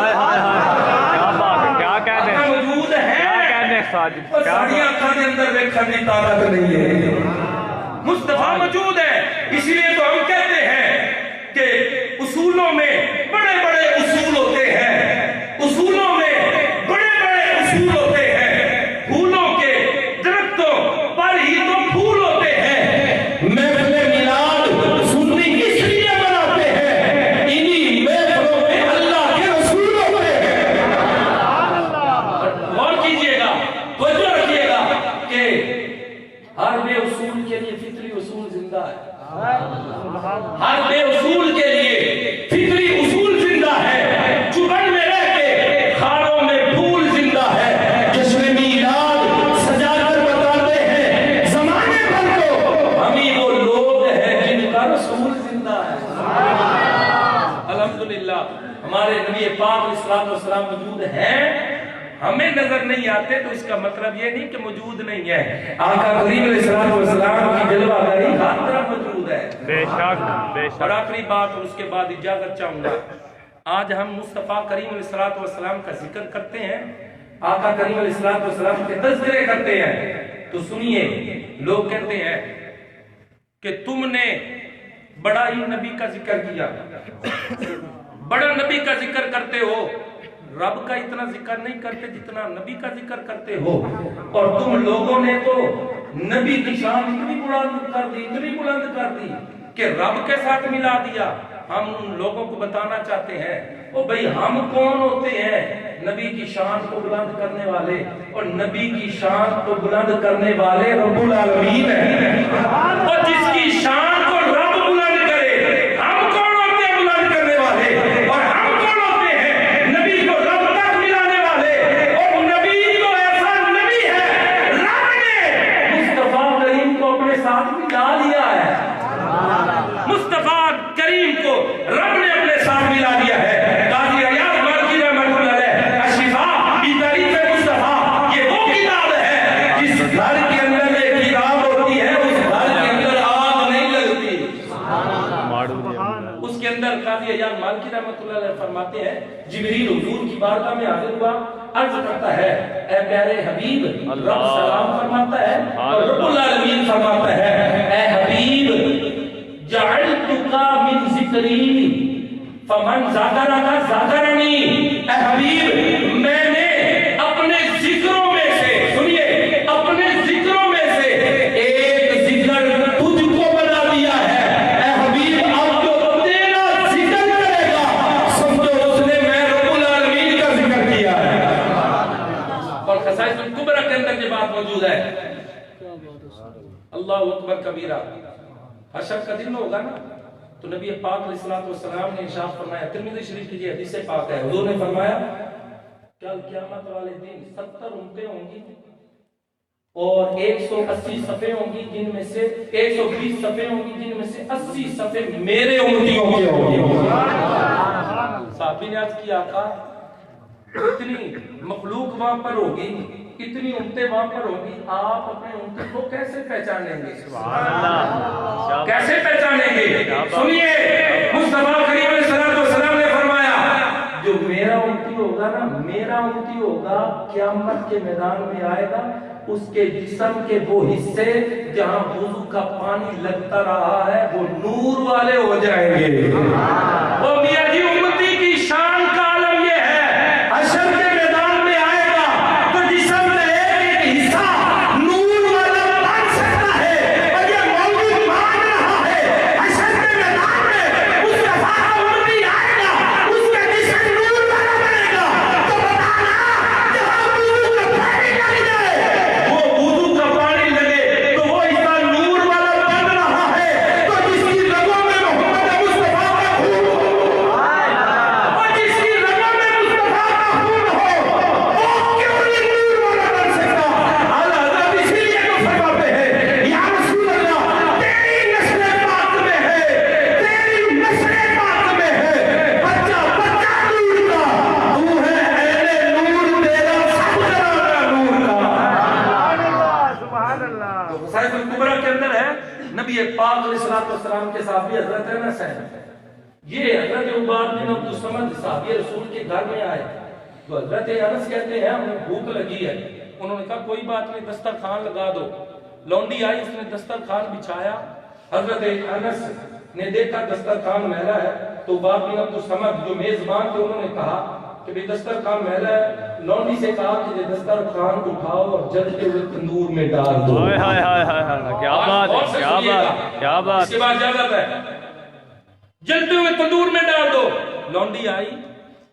کیا بات ہے، کیا کہتے ہیں،
موجود ہے،
کیا کہتے ہیں ساجد،
اور
کیا
ساری
بات
آنکھوں کے اندر دیکھنے کی طاقت نہیں ہے، مصطفیٰ موجود ہے۔ اسی لیے تو ہم کہتے ہیں کہ اصولوں میں بڑے بڑے اصول ہوتے ہیں، اصولوں میں بڑے بڑے اصول ہوتے ہیں، پھولوں کے درختوں پر ہی تو پھول ہوتے ہیں۔ محفل میلاد سنی اس لیے مناتے ہیں، انہی محفلوں میں اللہ کے رسول ہوتے ہیں۔ غور کیجئے گا، توجہ رکھیے گا کہ ہر بے اصول کے لیے فطری اصول زندہ ہے، ہر بے اصول کے لیے فطری اصول زندہ ہے، چبن میں رہ کے خاروں میں پھول زندہ ہے۔ جشن میلاد سجا کر بتاتے ہیں زمانے بھر کو، ہم ہی وہ لوگ ہیں جن کا رسول زندہ ہے۔ الحمدللہ ہمارے نبی پاک علیہ الصلوۃ والسلام موجود ہیں، ہمیں نظر نہیں آتے تو اس کا مطلب یہ نہیں کہ موجود نہیں ہے، آقا کریم علیہ الصلوۃ والسلام کی جلوہ گری ہر طرف موجود ہے۔
بے شک بے
اور
شک۔
آخری بات اور اس کے بعد اجازت چاہوں گا، آج ہم مصطفیٰ کریم علیہ الصلوۃ والسلام کا ذکر کرتے ہیں، آقا کریم علیہ الصلوۃ والسلام کے تذکرے کرتے ہیں، تو سنیے، لوگ کہتے ہیں کہ تم نے بڑا ہی نبی کا ذکر کیا، بڑا نبی کا ذکر کرتے ہو، رب کا اتنا ذکر نہیں کرتے جتنا نبی کا ذکر کرتے ہو، اور تم لوگوں نے تو نبی کی شان اتنی بلند کر دی، اتنی بلند کر دی کہ رب کے ساتھ ملا دیا۔ ہم ان لوگوں کو بتانا چاہتے ہیں، او بھئی ہم کون ہوتے ہیں نبی کی شان کو بلند کرنے والے، اور نبی کی شان کو بلند کرنے والے رب العالمین ہیں، اور جس کی شان کو رب بلند کرے، ہم کون ہوتے ہیں بلند کرنے والے، اور ہم کون ہوتے ہیں نبی کو رب تک ملانے والے، اور نبی تو ایسا نبی ہے رب نے مصطفیٰ کریم کو اپنے ساتھ ملا لیا ہے، مصطفیٰ کریم کو رب نے اپنے ساتھ ملا دیا ہے۔ قاضی عیاض مالکی رحمۃ اللہ علیہ الشفاء فی تعریف مصطفیٰ، یہ وہ کتاب ہے جس گھر کے اندر ایک کتاب ہوتی ہے اس گھر کے اندر آگ نہیں لگتی۔ اس کے اندر قاضی عیاض مالکی رحمۃ اللہ علیہ فرماتے ہیں، جبریل حضور کی بارگاہ میں حاضر ہوا، عرض کرتا ہے اے پیارے حبیب، رب سلام فرماتا ہے، اور رب العالمین فرماتا ہے اے حبیب جعلتک من ذکری فمن ذکرک ذکرنی، اے حبیب میں نے اپنے ذکروں میں سے، سنیے، اپنے ذکروں میں سے ایک ذکر تجھ کو بنا دیا ہے، اے حبیب اب جو تیرا ذکر کرے گا سمجھو اس نے میں رب العالمین کا ذکر کیا ہے۔ اور خصائص الکبریٰ کے اندر یہ بات موجود ہے، اللہ اکبر کبیرہ، حشر کا دن ہوگا نا، تو نبی پاک علیہ الصلوۃ والسلام نے ارشاد فرمایا، ترمذی شریف کی یہ حدیث پاک ہے، حضور نے فرمایا کل قیامت والے دن 70 امتیں ہوں گی اور 180 صفیں ہوں گی، جن میں سے 120 صفیں ہوں گی، جن میں سے 80 صفیں میرے امتیوں کی ہوں گی۔ صحابی نے عرض کیا، آقا اتنی مخلوق وہاں پر ہوگی، اتنی امتیں وہاں پر ہوگی، آپ اپنے امتوں کو کیسے پہچانیں گے؟ کیسے پہچانیں گے؟ سنیے، مصطفیٰ کریم علیہ السلام نے فرمایا جو میرا امتی ہوگا نا، میرا امتی ہوگا، قیامت کے میدان میں آئے گا، اس کے جسم کے وہ حصے جہاں وضو کا پانی لگتا رہا ہے وہ نور والے ہو جائیں گے۔ وہ میاں جی امتی کی شان کا عالم یہ ہے، حشر کے میدان میں آئے گا تو جسم میں ایک حصہ نور والا بن سکتا ہے، اور یہ موجود مان رہا ہے۔ حشر کے میدان میں اس کا سارا امتی آئے گا، اس کا جسم نور والا بنے گا، تو بتانا جہاں وضو کا پانی لگ جائے، وہ وضو کا پانی لگے تو وہ حصہ نور والا بن رہا ہے، تو جس کی رگوں میں محمد مصطفیٰ کا خون ہو، اور جس کی رگوں میں مصطفیٰ کا خون ہو، وہ کیوں نہیں نور والا بن سکتا؟ اعلیٰ حضرت اسی لیے تو فرماتے ہیں، یا رسول اللہ تیری نسل پاک میں ہے، تیری نسل پاک میں ہے، بچہ بچہ نور کا، تو ہے اہل نور، تیرا سب گھرانہ نور کا۔
سبحان اللہ۔
صحیح الکبریٰ کے اندر ہے، نبی پاک علیہ الصلوۃ والسلام کے صحابی حضرت انس ہیں، یہ حضرت عباد بن عبد الصمد صحابی رسول کے گھر میں آئے تو حضرت انس کہتے ہیں ہمیں بھوک لگی ہے، انہوں نے کہا کوئی بات نہیں، دسترخوان لگا دو۔ لونڈی آئی، اس نے دسترخوان بچھایا، حضرت انس نے دیکھا دسترخوان میلا ہے تو عباد بن عبد الصمد جو میزبان تھے انہوں نے کہا کہ بھی دسترخوان میلا ہے، لونڈی سے کہا کہ یہ دسترخوان اٹھاؤ اور جلتے ہوئے تندور میں ڈال دو۔
ہائے ہائے ہائے ہائے، کیا بات ہے، کیا بات، کیا بات۔
اس کے بعد اجازت ہے، جلتے ہوئے تندور میں ڈال دو۔ لونڈی آئی،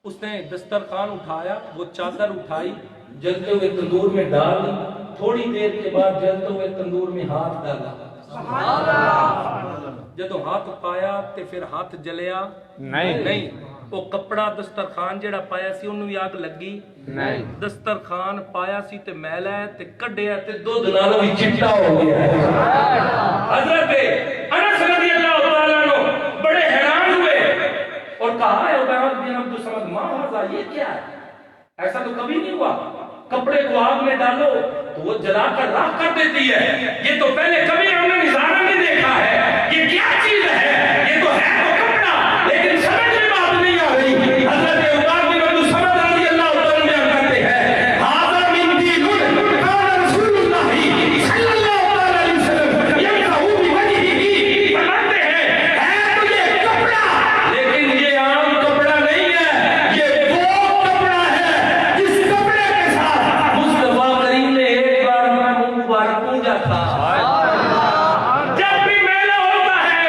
اس نے دسترخوان اٹھایا، وہ چادر اٹھائی، جلتے ہوئے تندور میں ڈال دی، تھوڑی دیر کے بعد جلتے ہوئے تندور میں ہاتھ ڈالا، جدو ہاتھ پایا تے پھر ہاتھ جلیا نہیں، وہ کپڑا دسترخوان جڑا پایا سی انہوں بھی آگ لگی نہیں، دسترخوان پایا سی تے میلا ہے تے کڈیا تے دودھ نالوں بھی چٹا ہو گیا ہے۔ حضرت انس رضی اللہ تعالیٰ عنہ بڑے حیران ہوئے اور کہا ہے عباد بن عبد الصمد ما ھذا، یہ کیا ہے؟ ایسا تو کبھی نہیں ہوا، کپڑے کو آگ میں ڈالو تو وہ جلا کر راکھ کر دیتی ہے، یہ تو پہلے کبھی ہم نے نظارہ نہیں دیکھا ہے، یہ کیا چیز ہے؟ یہ تو ہے وہ کپڑا، لیکن سمجھ میں بات نہیں آ رہی۔ حضرت عباد بن عبد الصمد رضی اللہ تعالیٰ عنہ کہتے ہیں ھذا من دین قال رسول اللہ صلی اللہ علیہ وسلم یمسح بوجهه، فرماتے ہیں ہے تو یہ کپڑا، لیکن یہ عام کپڑا نہیں ہے، یہ وہ کپڑا ہے جس کپڑے کے ساتھ مصطفیٰ کریم نے ایک بار منہ مبارک پوجا تھا۔ جب بھی میلہ ہوتا ہے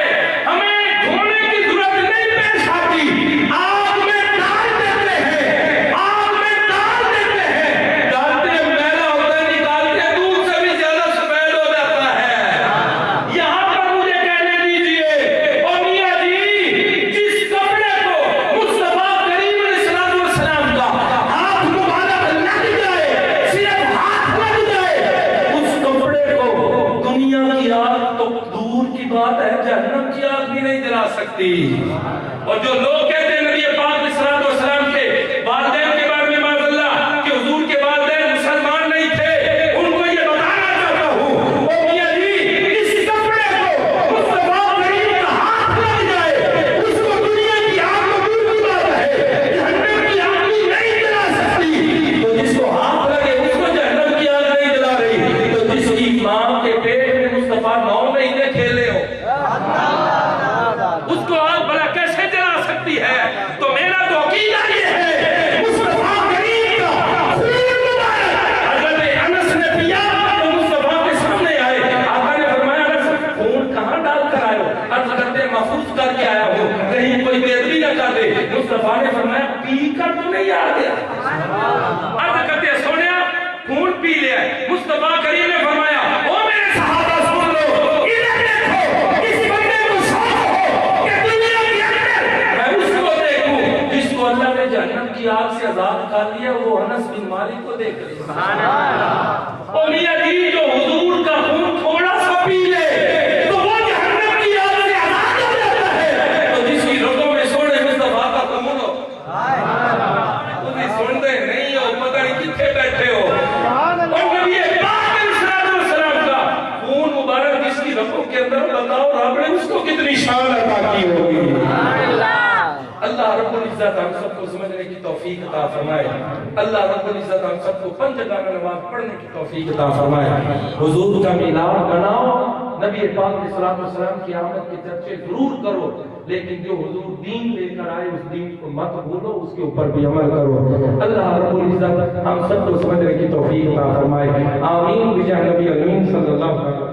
ہمیں دھونے کی ضرورت نہیں پیش آتی، آگ میں ڈال دیتے ہیں، آگ میں ڈال دیتے ہیں، ڈالتے ہیں، میلہ ہوتا ہے، نکالتے ہیں، دودھ سے بھی زیادہ سفید ہو جاتا ہے۔ یہاں پر مجھے کہنے دیجئے اور میاں جی جس کپڑے کو مصطفیٰ کریم علیہ السلام کا ہاتھ مبارک لگ جائے، صرف ہاتھ لگ جائے، اس کپڑے کو دنیا کی آگ تو دور کی بات ہے جہنم کی آگ بھی نہیں جلا سکتی۔ اور جو لوگ کہتے ہیں نبی پاک علیہ الصلوۃ والسلام کے والدین کے بارے میں معاذ اللہ کہ حضور کے والدین مسلمان نہیں تھے، ان کو یہ بتانا چاہتا ہوں او میاں جی اس کپڑے کو مصطفیٰ کریم کا ہاتھ لگ جائے، اس کو دنیا کی آگ تو دور کی بات ہے جہنم کی آگ بھی نہیں جلا سکتی۔ تو جس کو ہاتھ لگے اس کو جہنم کی آگ نہیں جلا رہی، تو جس کی ماں کے پیٹ میں مصطفیٰ 9 مہینے کھیلے ہو اس کو آگ بھلا کیسے جلا سکتی ہے؟ تو میرا تو عقیدہ یہ ہے مصطفیٰ کریم کا خون مبارک حضرت انس نے پیا تو مصطفیٰ کے سامنے آئے، آقا نے فرمایا انس خون کہاں ڈال کر آئے ہو؟ عرض کرتے محفوظ کر کے آیا ہوں کہیں کوئی بے ادبی نہ کر دے۔ مصطفیٰ نے فرمایا پی کر تو نہیں آ گیا؟ عرض کرتے سونیا خون پی لیا ہے۔ مصطفیٰ کریم نے فرمایا او میرے صحابہ سن لو، ادھر دیکھو اس بندے کو شوق ہو کہ زمین مالک کو دیکھ لے اور میاں جی جو حضور کا خون تھوڑا سا پی لے تو وہ جہنم کی آگ سے آزاد ہو جاتا ہے تو جس کی رگوں میں سونے مصطفیٰ کا خون ہو تمہیں سنتے نہیں ہو پتہ نہیں کتنے بیٹھے ہو اور نبی پاک علیہ السلام کا خون مبارک جس کی رگوں کے اندر بتاؤ رب نے اس کو کتنی شان عطا کی ہوگی اللہ رب العزت ہم سب کو سمجھنے کی توفیق عطا فرمائے اللہ رب العزت ہم سب کو 5 جگہ نماز پڑھنے کی توفیق عطا فرمائے حضور کا میلاد مناؤ نبی پاک علیہ السلام کی آمد کے چرچے ضرور کرو لیکن جو حضور دین لے کر آئے اس دین کو مت بھولو اس کے اوپر بھی عمل کرو اللہ رب العزت ہم سب کو سمجھنے کی توفیق عطا فرمائے آمین بجاہ نبی امین صلی اللہ علیہ وسلم